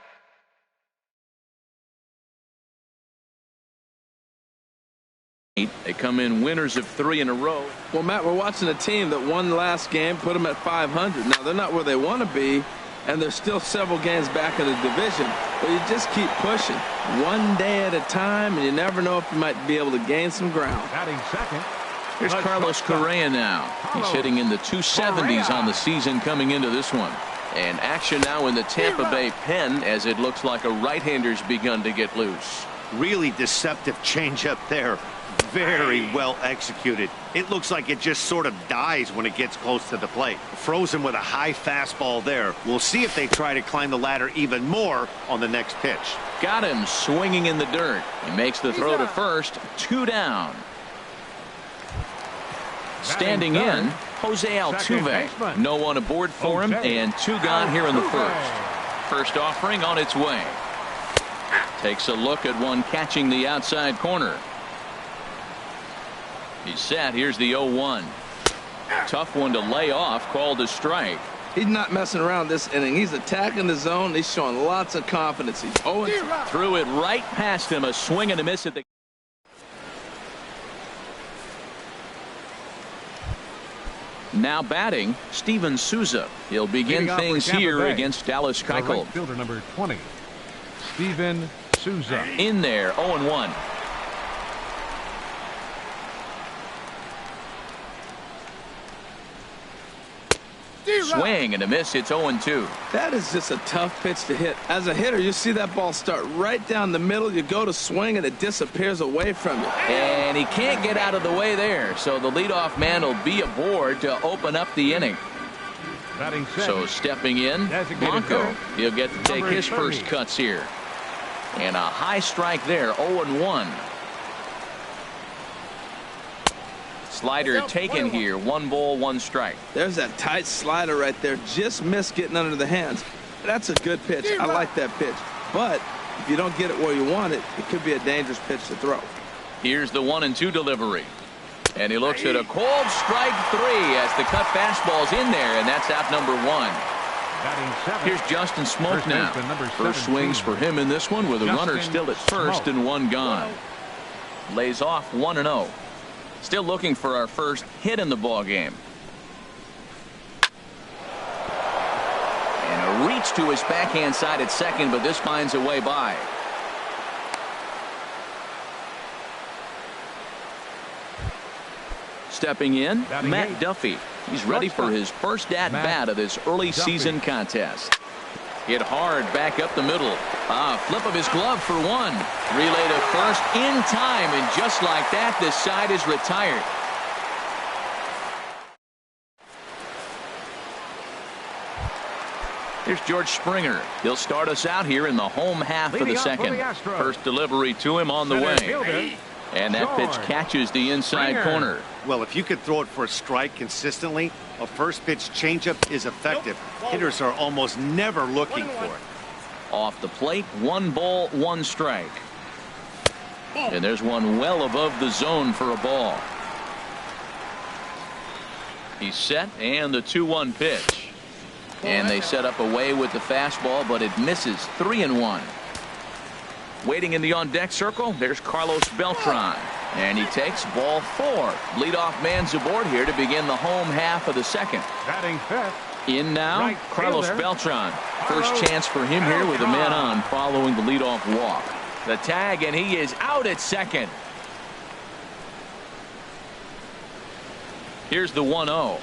They come in winners of 3 in a row. Well, Matt, we're watching a team that won the last game, put them at 500. Now, they're not where they want to be, and they're still several games back in the division. But you just keep pushing one day at a time, and you never know if you might be able to gain some ground. Batting second. Here's Carlos Correa now. He's hitting in the 270s on the season coming into this one. And action now in the Tampa Bay pen as it looks like a right-hander's begun to get loose. Really deceptive changeup there. Very well executed. It looks like it just sort of dies when it gets close to the plate. Frozen with a high fastball there. We'll see if they try to climb the ladder even more on the next pitch. Got him swinging in the dirt. He makes the throw to first. 2 down. Standing in, Jose Altuve. No one aboard for him, and 2 gone here in the first. First offering on its way. Takes a look at one catching the outside corner. He's set. Here's the 0-1. Tough one to lay off, called a strike. He's not messing around this inning. He's attacking the zone. He's showing lots of confidence. He's 0-2. Threw it right past him. A swing and a miss at the. Now batting, Steven Souza. He'll begin things here against Dallas Keuchel. Right fielder number 20, Steven Souza. In there, 0-1. Swing and a miss. It's 0-2. That is just a tough pitch to hit. As a hitter, you see that ball start right down the middle. You go to swing, and it disappears away from you. And he can't get out of the way there. So the leadoff man will be aboard to open up the inning. Batting so stepping in, Blanco. He'll get to take his first cuts here. And a high strike there, 0-1. Slider taken here, 1 ball, 1 strike. There's that tight slider right there. Just missed getting under the hands. That's a good pitch. I like that pitch. But if you don't get it where you want it, it could be a dangerous pitch to throw. Here's the 1-2 delivery. And he looks at a cold strike 3 as the cut fastball's in there, and that's out number 1. Here's Justin Smoke now. First swings for him in this one with a runner still at first and 1 gone. Lays off 1-0. Still looking for our first hit in the ball game. And a reach to his backhand side at second, but this finds a way by. Stepping in, Matt Duffy. He's ready for his first at-bat of this early season contest. Hit hard back up the middle. Flip of his glove for 1. Relay to first in time, and just like that, this side is retired. Here's George Springer. He'll start us out here in the home half of the second. First delivery to him on the way. And that pitch catches the inside corner. Well, if you could throw it for a strike consistently, a first pitch changeup is effective. Hitters are almost never looking for it. Off the plate, 1 ball, 1 strike. And there's one well above the zone for a ball. He's set, and the 2-1 pitch. And they set up away with the fastball, but it misses. 3-1. Waiting in the on-deck circle, there's Carlos Beltran. And he takes ball 4. Leadoff man's aboard here to begin the home half of the second. Batting fifth. In now, Carlos Beltran. First chance for him here with a man on following the leadoff walk. The tag, and he is out at second. Here's the 1-0.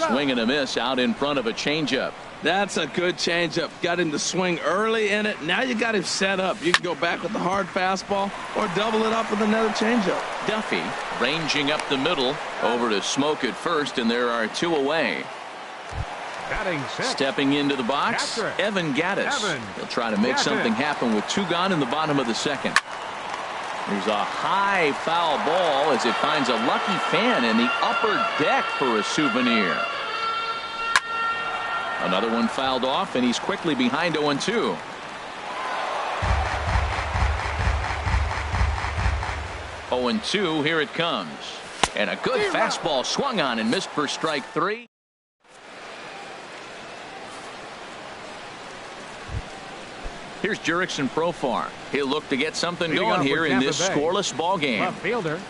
Swing and a miss out in front of a changeup. That's a good changeup. Got him to swing early in it. Now you got him set up. You can go back with the hard fastball or double it up with another changeup. Duffy ranging up the middle over to Smoke at first, and there are 2 away. Stepping into the box, Evan Gattis. He'll try to make something happen with 2 gone in the bottom of the second. There's a high foul ball as it finds a lucky fan in the upper deck for a souvenir. Another one fouled off, and he's quickly behind 0-2. Here it comes. And a good fastball swung on and missed for strike 3. Here's Jurickson Profar. He'll look to get something going here in this scoreless ball game. Left fielder,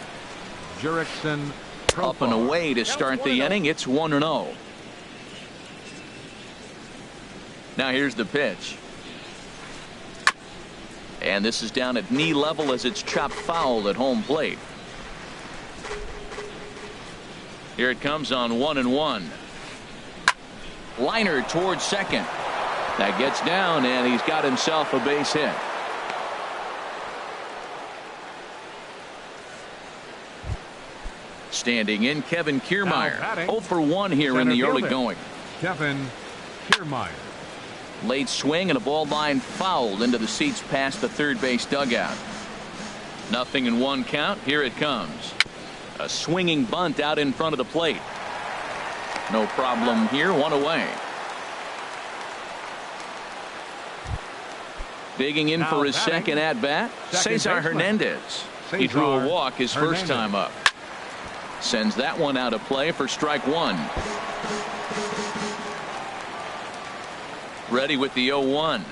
Jurickson Profar. Up and away to start the inning. It's 1-0. Now here's the pitch. And this is down at knee level as it's chopped foul at home plate. Here it comes on 1-1. Liner towards second. That gets down, and he's got himself a base hit. Standing in, Kevin Kiermaier. 0 for 1 here in the early going. Kevin Kiermaier. Late swing and a ball line fouled into the seats past the third base dugout. 0-1 count. Here it comes. A swinging bunt out in front of the plate. No problem here. 1 away. Digging in for his second at bat, Cesar Hernandez. He drew a walk his first time up. Sends that one out of play for strike 1. Ready with the 0-1.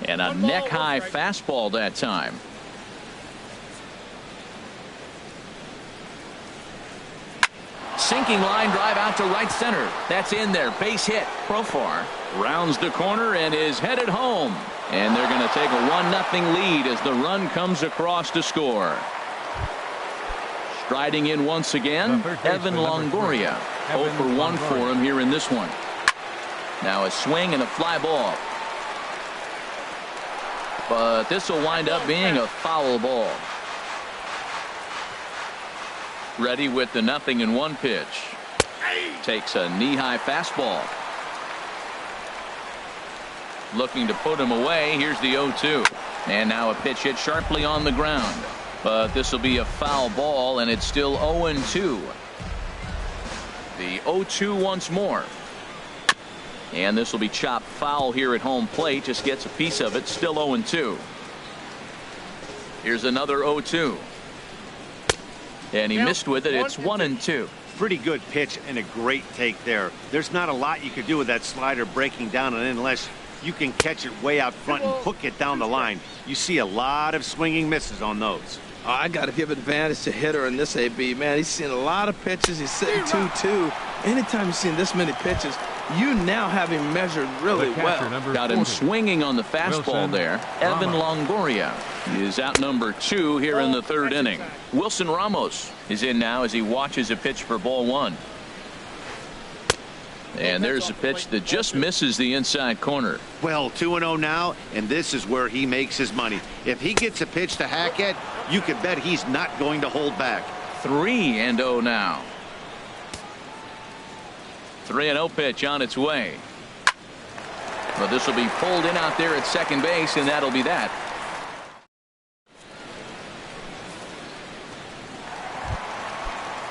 And a neck-high fastball that time. Sinking line drive out to right center. That's in there. Base hit. Profar rounds the corner and is headed home. And they're going to take a 1-0 lead as the run comes across to score. Striding in once again, Evan Longoria. 0 for 1 for him here in this one. Now a swing and a fly ball. But this will wind up being a foul ball. Ready with the 0-1 pitch. Takes a knee-high fastball. looking to put him away. Here's the 0-2. And now a pitch hit sharply on the ground. But this will be a foul ball, and it's still 0-2. The 0-2 once more. And this will be chopped foul here at home plate. Just gets a piece of it. Still 0-2. Here's another 0-2. And he missed with it. It's 1-2. Pretty good pitch and a great take there. There's not a lot you could do with that slider breaking down and in unless you can catch it way out front and hook it down the line. You see a lot of swinging misses on those. Oh, I got to give advantage to hitter in this AB, man. He's seen a lot of pitches. He's sitting 2-2. Anytime you've seen this many pitches, you now have him measured really well. Got him swinging on the fastball there. Evan Longoria is out number 2 here in the 3rd inning. Wilson Ramos is in now as he watches a pitch for ball 1. And there's a pitch that just misses the inside corner. Well, 2-0 now, and this is where he makes his money. If he gets a pitch to hack at, you can bet he's not going to hold back. 3-0 now. 3-0 pitch on its way. But this will be pulled in out there at second base, and that'll be that.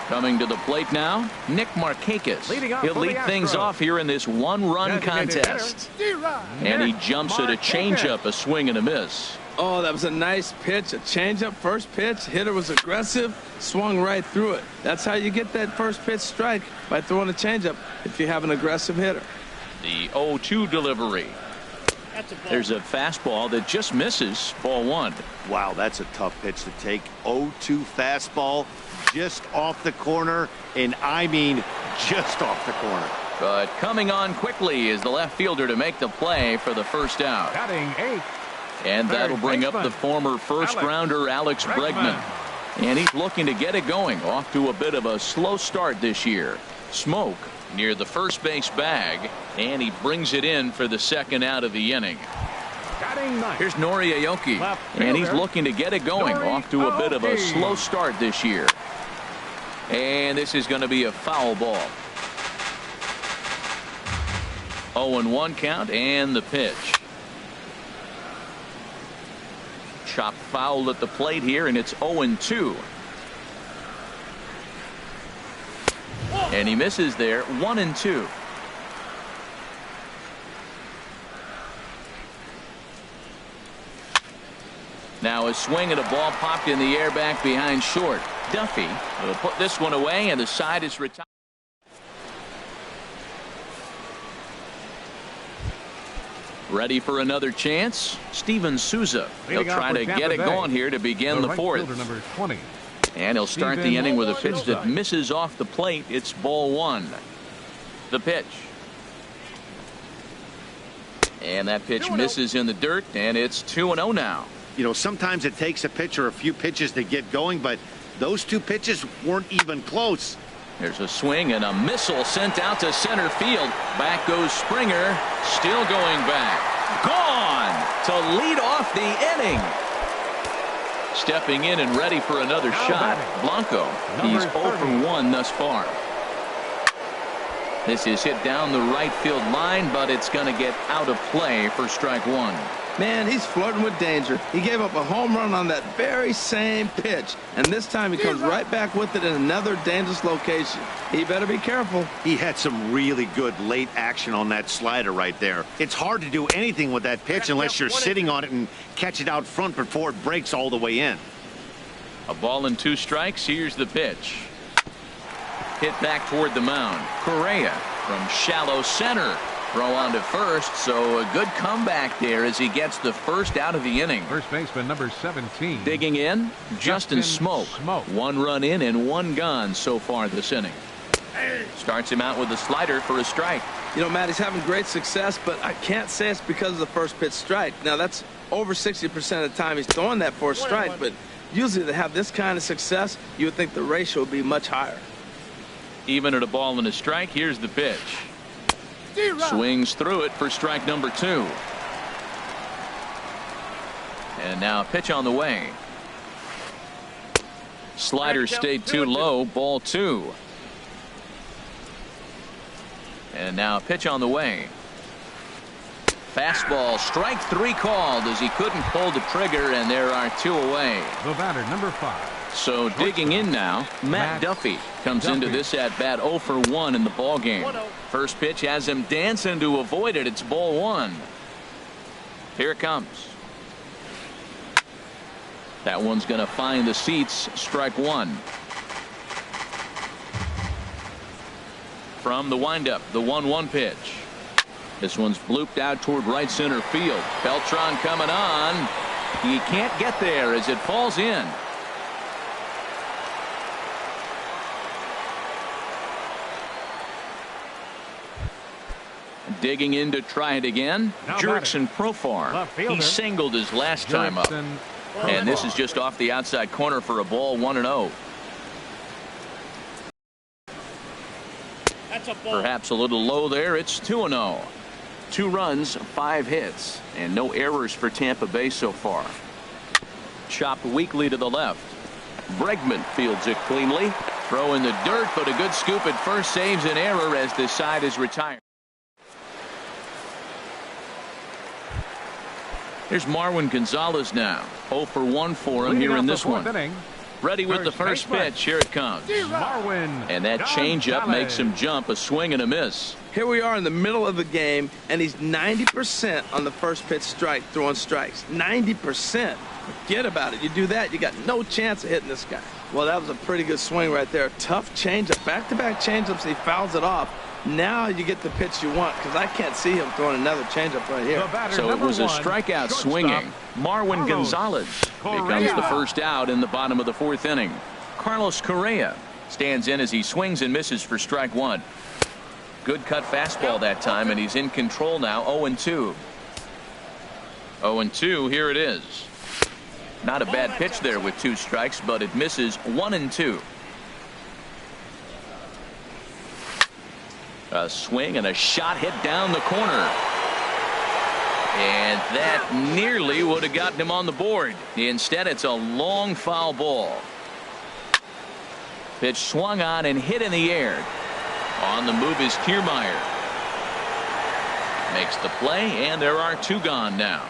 Coming to the plate now, Nick Markakis. He'll lead things off here in this one-run contest. And he jumps at a changeup, a swing and a miss. Oh, that was a nice pitch, a changeup, first pitch. Hitter was aggressive, swung right through it. That's how you get that first pitch strike, by throwing a changeup if you have an aggressive hitter. The 0-2 delivery. There's a fastball that just misses ball 1. Wow, that's a tough pitch to take. 0-2 fastball just off the corner, and I mean just off the corner. But coming on quickly is the left fielder to make the play for the first out. Batting 8th. And that'll bring up the former first-rounder Alex Bregman. And he's looking to get it going. Off to a bit of a slow start this year. Smoke near the first base bag, and he brings it in for the second out of the inning. Here's Nori Aoki, and he's looking to get it going. Off to a bit of a slow start this year. And this is going to be a foul ball. 0-1 count, and the pitch. Chopped foul at the plate here, and it's 0-2. And he misses there. 1-2. Now a swing and a ball popped in the air back behind short. Duffy will put this one away, and the side is retired. Ready for another chance? Steven Souza. He'll try to get it going here to begin the 4th. Number 20. And he'll start the inning with a pitch that misses off the plate. It's ball 1. The pitch. And that pitch misses in the dirt, and it's 2-0 now. You know, sometimes it takes a pitch or a few pitches to get going, but those 2 pitches weren't even close. There's a swing and a missile sent out to center field. Back goes Springer. Still going back. Gone to lead off the inning. Stepping in and ready for another shot. Blanco. He's 0 for 1 thus far. This is hit down the right field line, but it's going to get out of play for strike 1. Man, he's flirting with danger. He gave up a home run on that very same pitch, and this time he comes right back with it in another dangerous location. He better be careful. He had some really good late action on that slider right there. It's hard to do anything with that pitch unless you're sitting on it and catch it out front before it breaks all the way in. A ball and 2 strikes. Here's the pitch. Hit back toward the mound. Correa from shallow center. Throw on to first, so a good comeback there as he gets the first out of the inning. First baseman number 17. Digging in, Justin Smoke. 1 run in and 1 gone so far this inning. Starts him out with a slider for a strike. You know, Matt, he's having great success, but I can't say it's because of the first pitch strike. Now, that's over 60% of the time he's throwing that for a strike, but usually to have this kind of success, you would think the ratio would be much higher. Even at a ball and a strike, here's the pitch. Swings through it for strike number 2. And now a pitch on the way. Slider stayed too low. Ball 2. And now a pitch on the way. Fastball, strike 3 called as he couldn't pull the trigger, and there are 2 away. The batter, number 5. So digging in now, Matt Duffy comes into this at bat 0 for 1 in the ball game. First pitch has him dancing to avoid it. It's ball 1. Here it comes. That one's going to find the seats. Strike 1. From the windup, the 1-1 pitch. This one's blooped out toward right center field. Beltran coming on. He can't get there as it falls in. Digging in to try it again. Jurickson Profar. He singled his last time up. And this is just off the outside corner for a ball, 1-0. Perhaps a little low there. It's 2-0. 2 runs, 5 hits, and no errors for Tampa Bay so far. Chopped weakly to the left. Bregman fields it cleanly. Throw in the dirt, but a good scoop at first saves an error as the side is retired. Here's Marwin Gonzalez now. 0 for 1 for him here in this one. Ready with the first pitch. Here it comes. And that changeup makes him jump. A swing and a miss. Here we are in the middle of the game, and he's 90% on the first pitch strike, throwing strikes. 90%. Forget about it. You do that, you got no chance of hitting this guy. Well, that was a pretty good swing right there. Tough changeup. Back-to-back changeups, he fouls it off. Now you get the pitch you want, because I can't see him throwing another changeup right here. So it was a strikeout swinging. Marwin Gonzalez becomes the first out in the bottom of the 4th inning. Carlos Correa stands in as he swings and misses for strike 1. Good cut fastball that time, and he's in control now. 0-2. 0-2. Here it is. Not a bad pitch there with 2 strikes, but it misses. 1-2. A swing and a shot hit down the corner. And that nearly would have gotten him on the board. Instead, it's a long foul ball. Pitch swung on and hit in the air. On the move is Kiermaier. Makes the play, and there are 2 gone now.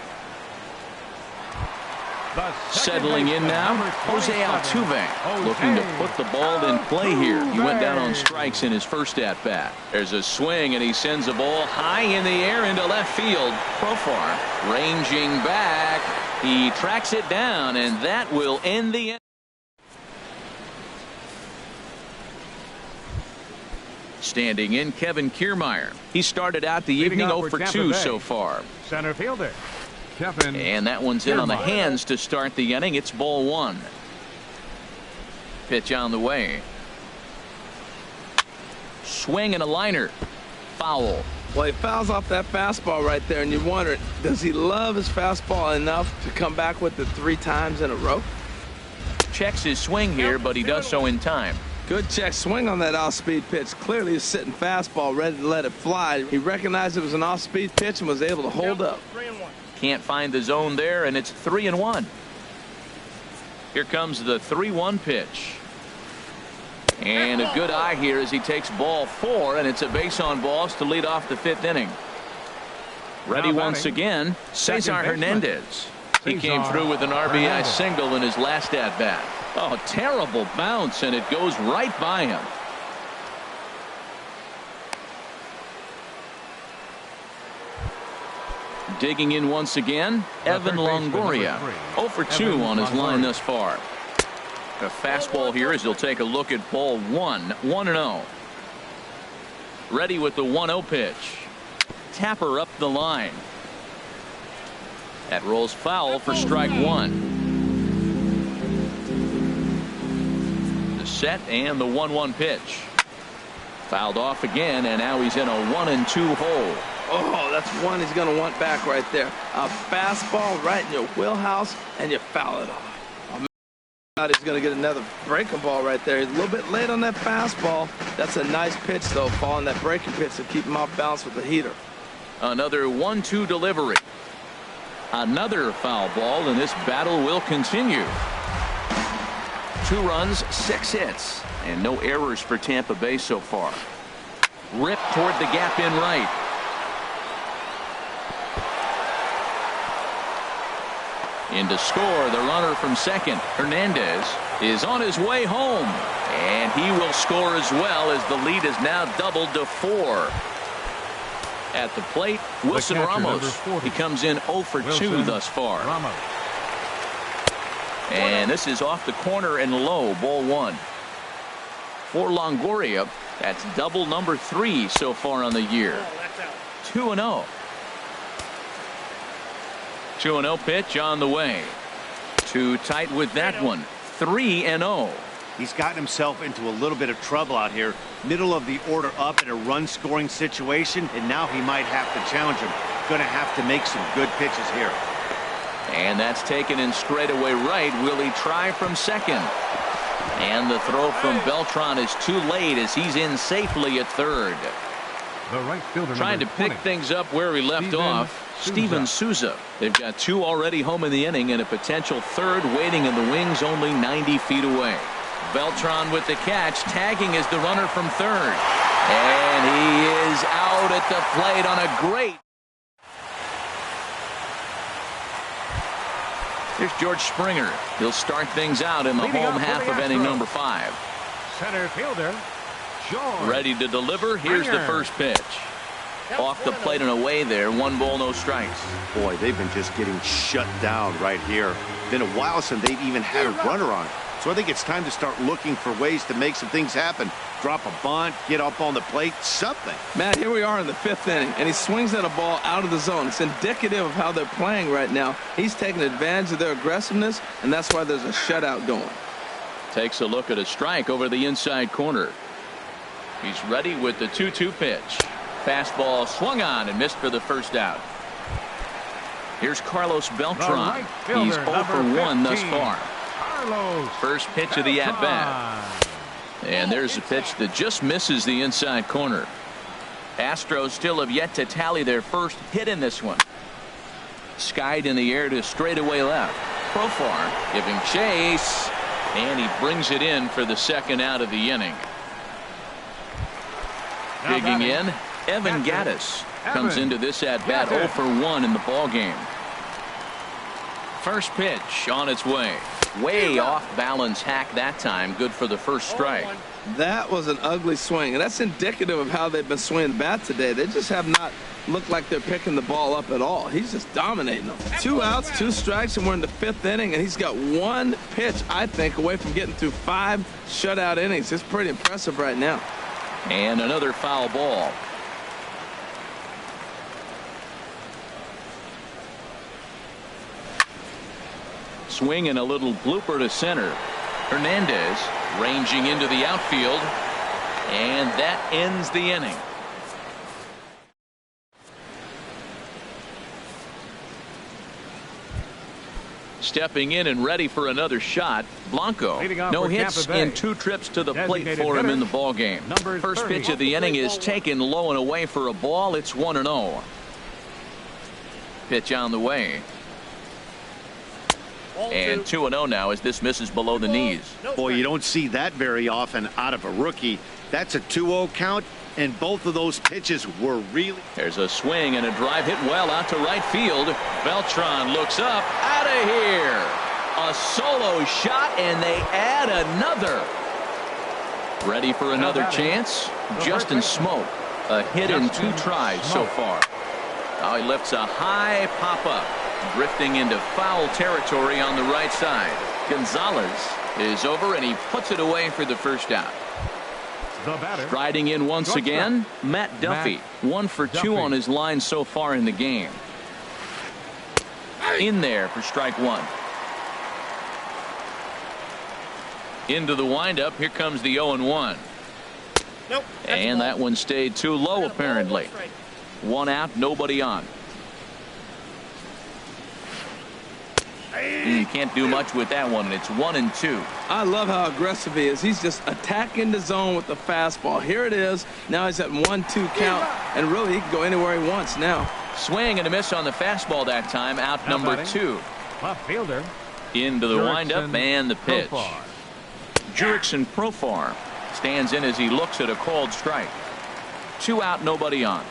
Settling in now, Jose Altuve looking to put the ball in play here. He went down on strikes in his first at bat. There's a swing, and he sends a ball high in the air into left field. Profar ranging back. He tracks it down, and that will end the inning. Standing in, Kevin Kiermaier. He started out the evening 0 for 2 so far. Center fielder. And that one's in on the hands to start the inning. It's ball 1. Pitch on the way. Swing and a liner. Foul. Well, he fouls off that fastball right there, and you wonder, does he love his fastball enough to come back with it 3 times in a row? Checks his swing here, but he does so in time. Good check swing on that off-speed pitch. Clearly he's sitting fastball, ready to let it fly. He recognized it was an off-speed pitch and was able to hold up. Can't find the zone there, and it's 3-1. Here comes the 3-1 pitch. And a good eye here as he takes ball 4, and it's a base on balls to lead off the 5th inning. Ready once again, Cesar Hernandez. He came through with an RBI single in his last at-bat. Oh, terrible bounce, and it goes right by him. Digging in once again, Evan Longoria. 0 for 2 on his line thus far. A fastball here as he'll take a look at ball 1. 1-0. Ready with the 1-0 pitch. Tapper up the line. That rolls foul for strike 1. The set and the 1-1 pitch. Fouled off again, and now he's in a 1-2 hole. Oh, that's one he's going to want back right there. A fastball right in your wheelhouse, and you foul it off. He's going to get another breaking ball right there. He's a little bit late on that fastball. That's a nice pitch, though, following that breaking pitch to keep him off balance with the heater. Another 1-2 delivery. Another foul ball, and this battle will continue. 2 runs, 6 hits, and no errors for Tampa Bay so far. Ripped toward the gap in right. In to score, the runner from second, Hernandez, is on his way home. And he will score as well, as the lead is now doubled to 4. At the plate, Wilson Ramos. He comes in 0 for 2 thus far. Ramos. And this is off the corner and low, ball 1. For Longoria, that's double number 3 so far on the year. 2-0. 2-0 pitch on the way. Too tight with that one. 3-0. He's gotten himself into a little bit of trouble out here. Middle of the order up in a run-scoring situation, and now he might have to challenge him. Going to have to make some good pitches here. And that's taken in straightaway right. Will he try from second? And the throw from Beltran is too late, as he's in safely at third. The right fielder trying to pick things up where he left off. Steven Souza. They've got 2 already home in the inning, and a potential third waiting in the wings only 90 feet away. Beltran with the catch, tagging is the runner from third. And he is out at the plate on a great. Here's George Springer. He'll start things out in the home half of inning number 5. Center fielder, George. Ready to deliver. Here's the first pitch. Off the plate and away there. 1 ball, no strikes. Boy, they've been just getting shut down right here. Been a while since they've even had a runner on. So I think it's time to start looking for ways to make some things happen. Drop a bunt, get up on the plate, something. Matt, here we are in the 5th inning, and he swings at a ball out of the zone. It's indicative of how they're playing right now. He's taking advantage of their aggressiveness, and that's why there's a shutout going. Takes a look at a strike over the inside corner. He's ready with the 2-2 pitch. Fastball swung on and missed for the first out. Here's Carlos Beltran. He's 0 for 1 thus far. First pitch of the at-bat. And there's a pitch that just misses the inside corner. Astros still have yet to tally their first hit in this one. Skied in the air to straightaway left. Profar giving chase. And he brings it in for the second out of the inning. Digging in, Evan Gattis comes into this at-bat 0 for 1 in the ballgame. First pitch on its way. Way off balance hack that time. Good for the first strike. That was an ugly swing, and that's indicative of how they've been swinging the bat today. They just have not looked like they're picking the ball up at all. He's just dominating them. 2 outs, 2 strikes, and we're in the 5th inning, and he's got 1 pitch, I think, away from getting through 5 shutout innings. It's pretty impressive right now. And another foul ball. Swing and a little blooper to center. Hernandez ranging into the outfield, and that ends the inning. Stepping in and ready for another shot, Blanco. No hits in 2 trips to the plate for him in the ballgame. First pitch of the inning is taken low and away for a ball. It's 1-0. Pitch on the way. And 2-0 now as this misses below the knees. Boy, you don't see that very often out of a rookie. That's a 2-0 count, and both of those pitches were really. There's a swing and a drive hit well out to right field. Beltran looks up, out of here. A solo shot, and they add another. Ready for another chance? Justin Smoke. A hit in 2 tries so far. Now he lifts a high pop-up. Drifting into foul territory on the right side. Gonzalez is over, and he puts it away for the first out. Striding in once again, Matt Duffy. 1 for 2 on his line so far in the game. In there for strike 1. Into the windup. Here comes the 0-1. And that one stayed too low apparently. 1 out, nobody on. You can't do much with that one. It's 1-2. I love how aggressive he is. He's just attacking the zone with the fastball. Here it is. Now he's at 1-2 count, and really he can go anywhere he wants now. Swing and a miss on the fastball that time. Out number 2. Left fielder. Into the windup and the pitch. Jurickson Profar stands in as he looks at a called strike. 2 out, nobody on.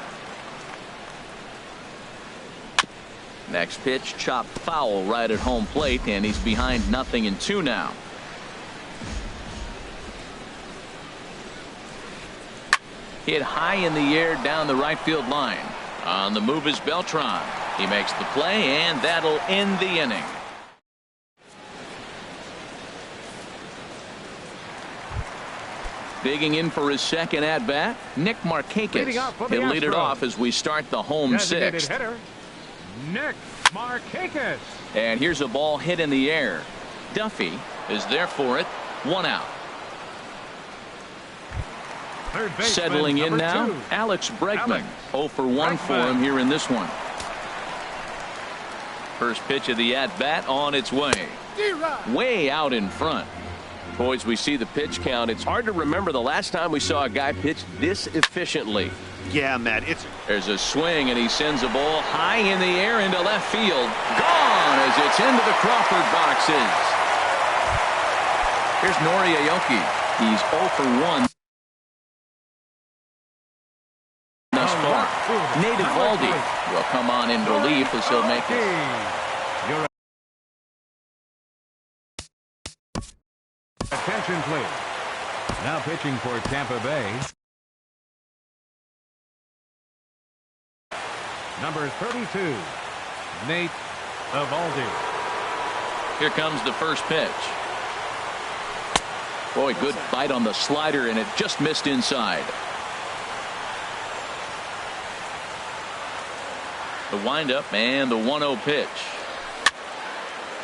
Next pitch, chopped foul right at home plate, and he's behind 0-2 now. Hit high in the air down the right field line. On the move is Beltran. He makes the play, and that'll end the inning. Digging in for his second at-bat, Nick Markakis. He'll lead it off as we start the home sixth. Hitter, Nick Markakis. And here's a ball hit in the air. Duffy is there for it. 1 out. Settling in now, 2. Alex Bregman. 0 for 1 for him here in this one. First pitch of the at-bat on its way. Way out in front. Boys, we see the pitch count. It's hard to remember the last time we saw a guy pitch this efficiently. Yeah, Matt, There's a swing, and he sends a ball high in the air into left field. Gone as it's into the Crawford boxes. Here's Nori Aoki. He's 0 for 1 thus far. Nate Eovaldi will come on in relief as he'll make it. Attention, please. Now pitching for Tampa Bay, number 32, Nate Eovaldi. Here comes the first pitch. Boy, good bite on the slider, and it just missed inside. The windup and the 1-0 pitch.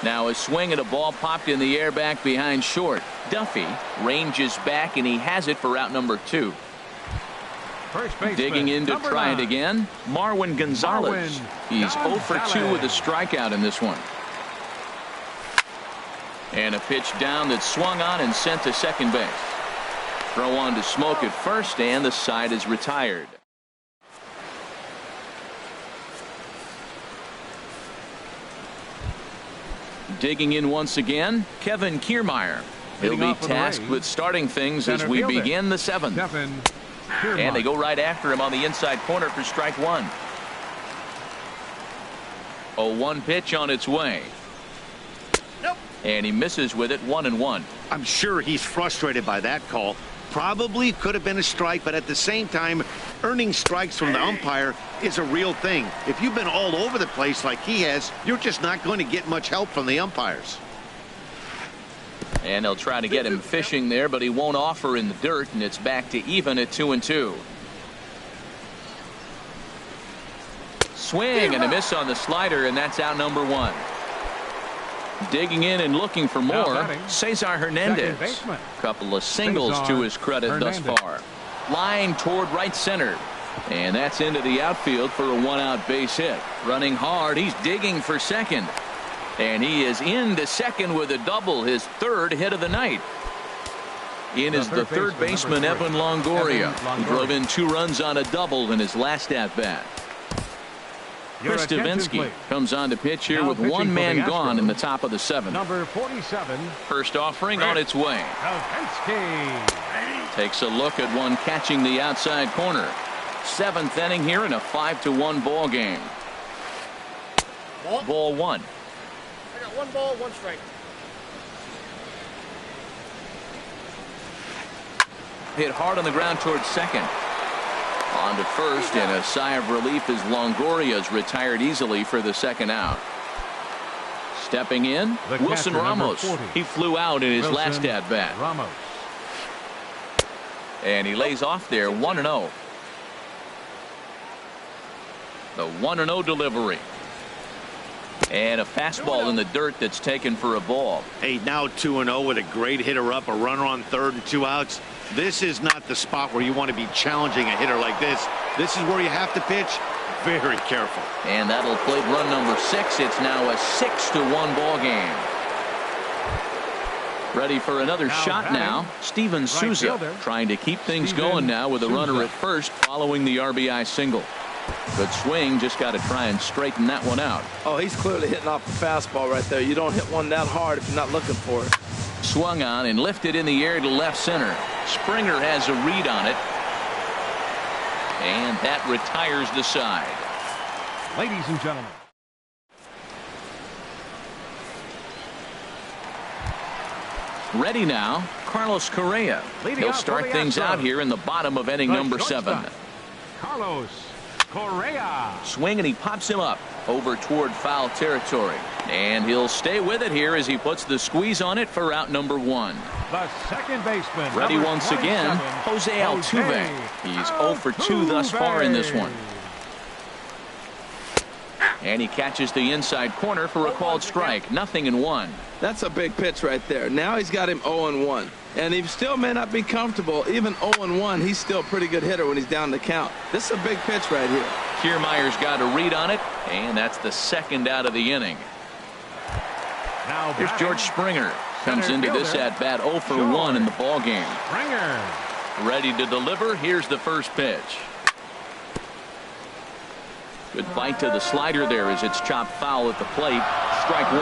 Now a swing at a ball popped in the air back behind short. Duffy ranges back, and he has it for out number 2. Digging in to try it again, Marwin Gonzalez. He's 0 for 2 with a strikeout in this one. And a pitch down that swung on and sent to second base. Throw on to Smoke at first, and the side is retired. Digging in once again, Kevin Kiermaier. He'll be tasked with starting things as we begin the 7th. And they go right after him on the inside corner for strike 1. 0-1 pitch on its way. And he misses with it. 1-1. I'm sure he's frustrated by that call. Probably could have been a strike, but at the same time, earning strikes from the umpire is a real thing. If you've been all over the place like he has, you're just not going to get much help from the umpires. And they'll try to get him fishing there, but he won't offer in the dirt, and it's back to even at 2-2. Swing and a miss on the slider, and that's out number 1. Digging in and looking for more, Cesar Hernandez. Couple of singles to his credit thus far. Line toward right center. And that's into the outfield for a 1-out base hit. Running hard, he's digging for second. And he is into second with a double, his 3rd hit of the night. In is the third baseman, Evan Longoria, who drove in 2 runs on a double in his last at-bat. Chris Davinsky comes on to pitch here with 1 man gone in the top of the 7th. Number 47. First offering on its way. Takes a look at one catching the outside corner. 7th inning here in a 5-1 ball game. Ball 1. I got 1 ball, 1 strike. Hit hard on the ground towards second. On to first, and a sigh of relief as Longoria's retired easily for the 2nd out. Stepping in, Wilson Ramos. He flew out in his last at-bat. And he lays off there, 1-0. The 1-0 delivery. And a fastball in the dirt that's taken for a ball. Hey, now 2-0 with a great hitter up, a runner on 3rd and 2 outs. This is not the spot where you want to be challenging a hitter like this. This is where you have to pitch very careful. And that'll plate run number 6. It's now a 6-1 ball game. Ready for another shot now. Steven Souza trying to keep things going now with a runner at first following the RBI single. Good swing, just got to try and straighten that one out. Oh, he's clearly hitting off a fastball right there. You don't hit one that hard if you're not looking for it. Swung on and lifted in the air to left center. Springer has a read on it. And that retires the side. Ladies and gentlemen, Ready now, Carlos Correa. He'll start things out here in the bottom of inning number 7. Carlos Correa. Swing, and he pops him up over toward foul territory. And he'll stay with it here as he puts the squeeze on it for out number 1. The second baseman. Ready once again, Jose Altuve. He's 0 for 2 thus far in this one. And he catches the inside corner for a called strike. 0-1. That's a big pitch right there. Now he's got him 0-1. And he still may not be comfortable. Even 0-1, he's still a pretty good hitter when he's down the count. This is a big pitch right here. Kiermaier's got a read on it, and that's the second out of the inning. Now here's George Springer. Comes into this at bat 0 for 1 in the ball game. Springer. Ready to deliver. Here's the first pitch. Good bite to the slider there as it's chopped foul at the plate. Strike 1.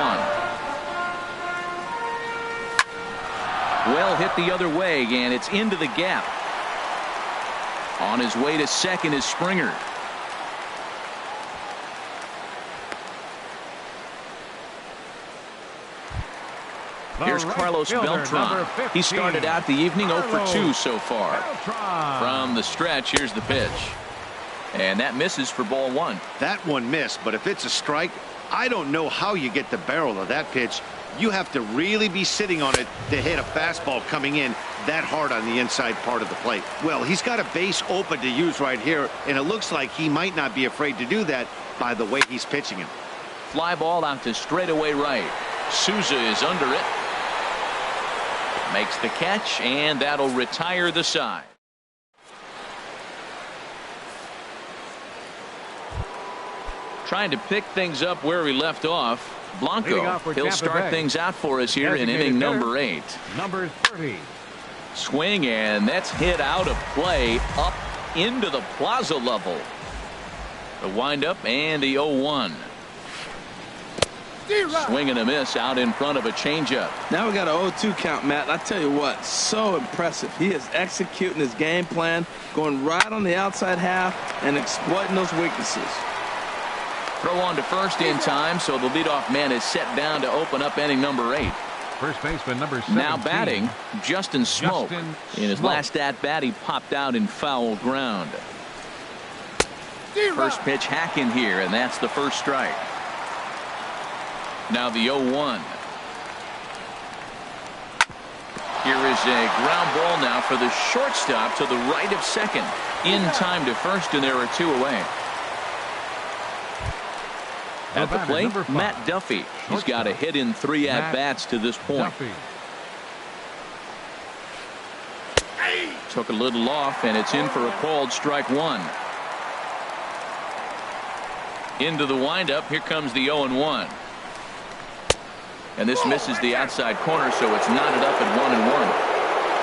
Well hit the other way, and it's into the gap. On his way to second is Springer. Here's Carlos Beltran. He started out the evening 0 for 2 so far. From the stretch, here's the pitch. And that misses for ball 1. That one missed, but if it's a strike, I don't know how you get the barrel of that pitch. You have to really be sitting on it to hit a fastball coming in that hard on the inside part of the plate. Well, he's got a base open to use right here, and it looks like he might not be afraid to do that by the way he's pitching him. Fly ball out to straightaway right. Souza is under it. Makes the catch, and that'll retire the side. Trying to pick things up where we left off. Blanco, he'll start things out for us here in inning number 8. Number 30. Swing, and that's hit out of play up into the plaza level. The windup and the 0-1. Swing and a miss out in front of a changeup. Now we got an 0-2 count, Matt. I tell you what, so impressive. He is executing his game plan, going right on the outside half and exploiting those weaknesses. Throw on to first in time, so the leadoff man is set down to open up inning number 8. First baseman number 17. Now batting, Justin Smoak. In his last at bat, he popped out in foul ground. First pitch hack in here, and that's the first strike. Now the 0-1. Here is a ground ball now for the shortstop to the right of second. In time to first, and there are 2 away. At the plate, Matt Duffy. He's got a hit in 3 at-bats to this point. Took a little off, and it's in for a called strike 1. Into the windup. Here comes the 0-1. And this misses the outside corner, so it's knotted up at 1-1.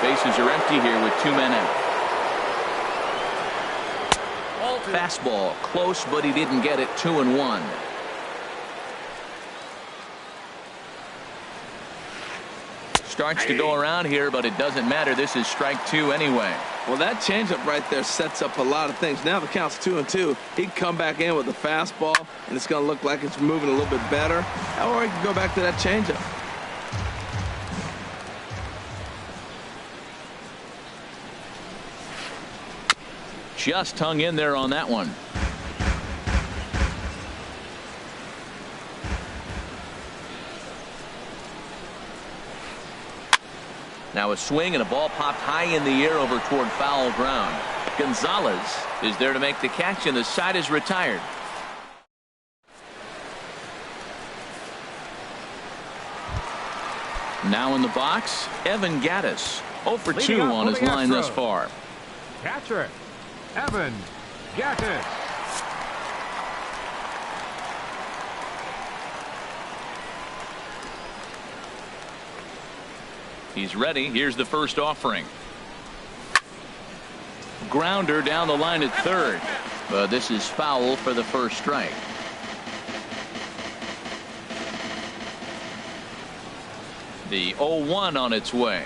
Bases are empty here with 2 men out. Fastball close, but he didn't get it. 2-1. Starts to go around here, but it doesn't matter. This is strike 2 anyway. Well, that changeup right there sets up a lot of things. Now the count's 2-2. He can come back in with a fastball, and it's going to look like it's moving a little bit better. Or he can go back to that changeup. Just hung in there on that one. Now a swing, and a ball popped high in the air over toward foul ground. Gonzalez is there to make the catch, and the side is retired. Now in the box, Evan Gattis. 0 for 2 on his line thus far. Catcher, Evan Gattis. He's ready. Here's the first offering. Grounder down the line at third. But this is foul for the first strike. The 0-1 on its way.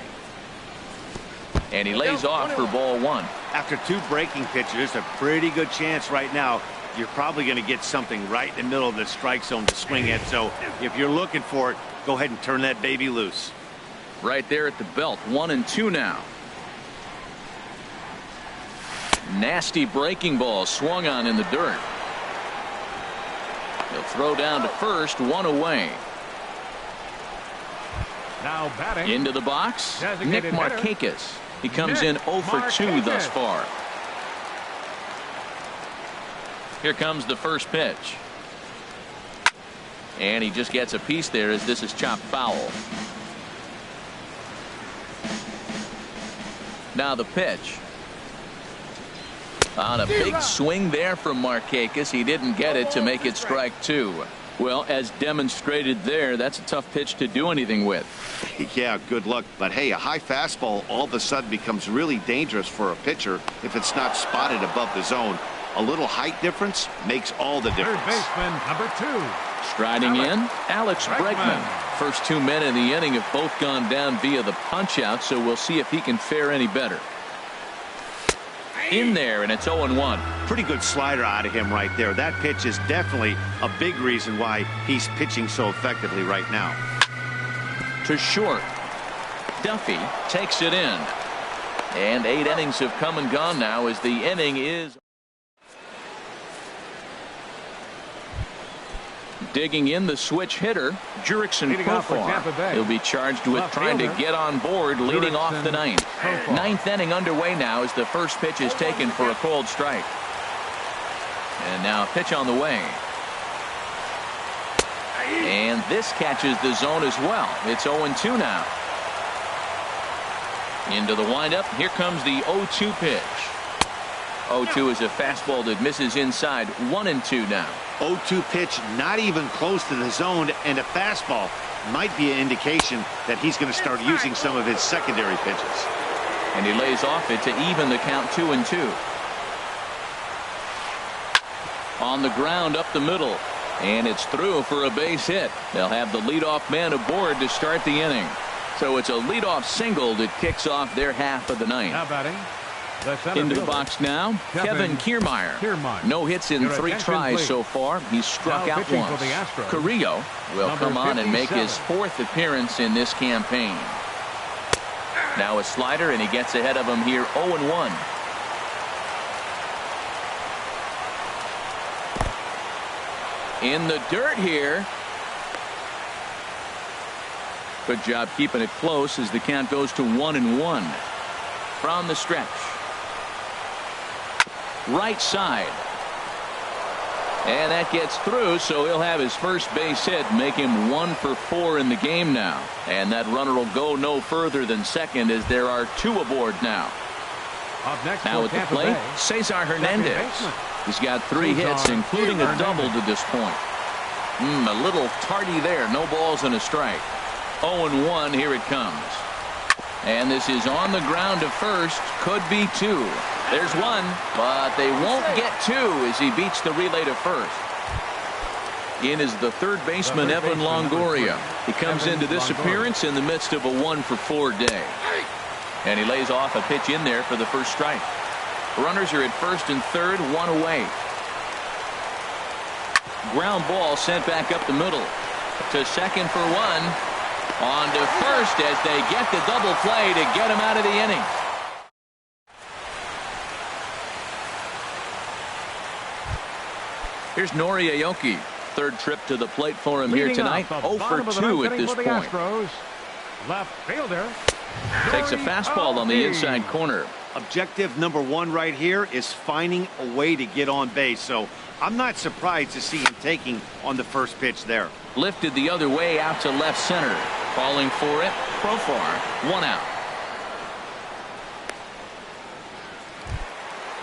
And he lays off for ball 1. After 2 breaking pitches, there's a pretty good chance right now you're probably going to get something right in the middle of the strike zone to swing at. So if you're looking for it, go ahead and turn that baby loose. right there at the belt. 1-2 now. Nasty breaking ball swung on in the dirt. He'll throw down to first, 1 away. Now batting. Into the box, Nick Designated Markakis. He comes Nick in 0 for 2 Markakis. thus far. Here comes the first pitch. And he just gets a piece there as this is chopped foul. Now the pitch. On a big swing there from Markakis. He didn't get it to make it strike 2. Well, as demonstrated there, that's a tough pitch to do anything with. Yeah, good luck. But hey, a high fastball all of a sudden becomes really dangerous for a pitcher if it's not spotted above the zone. A little height difference makes all the Third difference. baseman, number 2. Striding in, Alex Bregman. First 2 men in the inning have both gone down via the punch-out, so we'll see if he can fare any better. In there, and it's 0-1. Pretty good slider out of him right there. That pitch is definitely a big reason why he's pitching so effectively right now. To short. Duffy takes it in. And 8 innings have come and gone now as the inning is. Digging in the switch hitter, Jurickson Leading off for Tampa Profar. Bay. He'll be charged with Left trying to fielder, get on board, leading off the Jurickson ninth. Profar. Ninth inning underway now as the first pitch is taken for a cold strike. And now a pitch on the way. And this catches the zone as well. It's 0-2 now. Into the windup. Here comes the 0-2 pitch. 0-2 is a fastball that misses inside. 1-2 now. 0-2 pitch, not even close to the zone, and a fastball might be an indication that he's going to start using some of his secondary pitches. And he lays off it to even the count 2-2. On the ground up the middle. And it's through for a base hit. They'll have the leadoff man aboard to start the inning. So it's a leadoff single that kicks off their half of the ninth. Now batting. The center Into the fielder, box now, Kevin Kiermaier. No hits in Your 3 attention, tries please. so far. He's struck Now out pitching for once. the Astros, Carrillo will number come on and make 57. his 4th appearance in this campaign. Now a slider, and he gets ahead of him here 0-1. In the dirt here. Good job keeping it close as the count goes to 1-1. From the stretch. Right side. And that gets through, so he'll have his first base hit, make him 1 for 4 in the game now. And that runner will go no further than second as there are 2 aboard now. Up next Now for at the Tampa plate, Bay, Cesar second Hernandez. baseman. He's got 3 hits, Cesar including a Hernandez. double to this point. A little tardy there. No balls and a strike. 0-1. Here it comes. And this is on the ground to first. Could be 2. There's 1, but they won't get 2 as he beats the relay to first. In is the third baseman, Evan Longoria. He comes into this appearance in the midst of a 1 for 4 day. And he lays off a pitch in there for the first strike. Runners are at first and third, 1 away. Ground ball sent back up the middle. To second for 1. On to first as they get the double play to get him out of the inning. Here's Nori Aoki. Third trip to the plate for him here Leading tonight. off the 0 bottom for of the 2 ninth at inning this for the point. Astros. Left fielder. Takes a Nori fastball on the Aoki. inside corner. Objective number 1 right here is finding a way to get on base. So I'm not surprised to see him taking on the first pitch there. Lifted the other way out to left center. Calling for it. Profar. 1 out.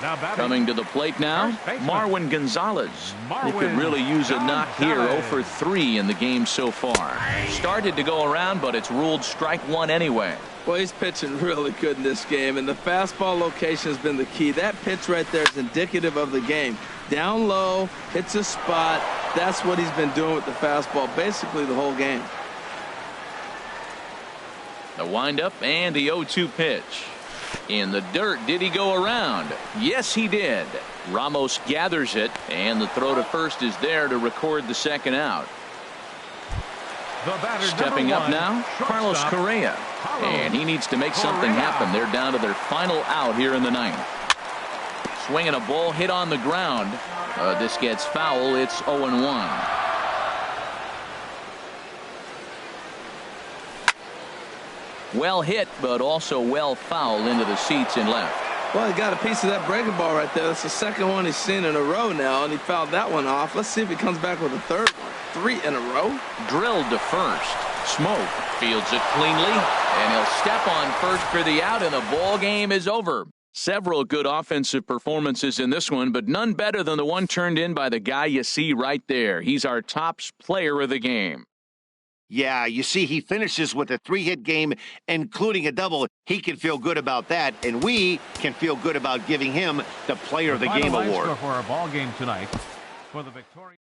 Now batting. Coming to the plate now, First baseman. Marwin Gonzalez. He could Marwin really use a knock here. 0 Gonzalez. for 3 in the game so far. Started to go around, but it's ruled strike 1 anyway. Well, he's pitching really good in this game, and the fastball location has been the key. That pitch right there is indicative of the game. Down low, hits a spot. That's what he's been doing with the fastball basically the whole game. The windup and the 0-2 pitch. In the dirt, did he go around? Yes, he did. Ramos gathers it, and the throw to first is there to record the second out. The batter, Stepping number up 1, now, Carlos shortstop, Correa. And he needs to make something happen. They're down to their final out here in the ninth. Swinging a ball hit on the ground. This gets foul. It's 0-1. Well hit, but also well fouled into the seats and left. Well, he got a piece of that breaking ball right there. That's the second one he's seen in a row now, and he fouled that one off. Let's see if he comes back with a third one. 3 in a row. Drilled to first. Smoke fields it cleanly, and he'll step on first for the out, and the ball game is over. Several good offensive performances in this one, but none better than the one turned in by the guy you see right there. He's our top player of the game. Yeah, you see, he finishes with a 3-hit game, including a double. He can feel good about that, and we can feel good about giving him the Player of the Game award. For our ball game tonight for the Victoria.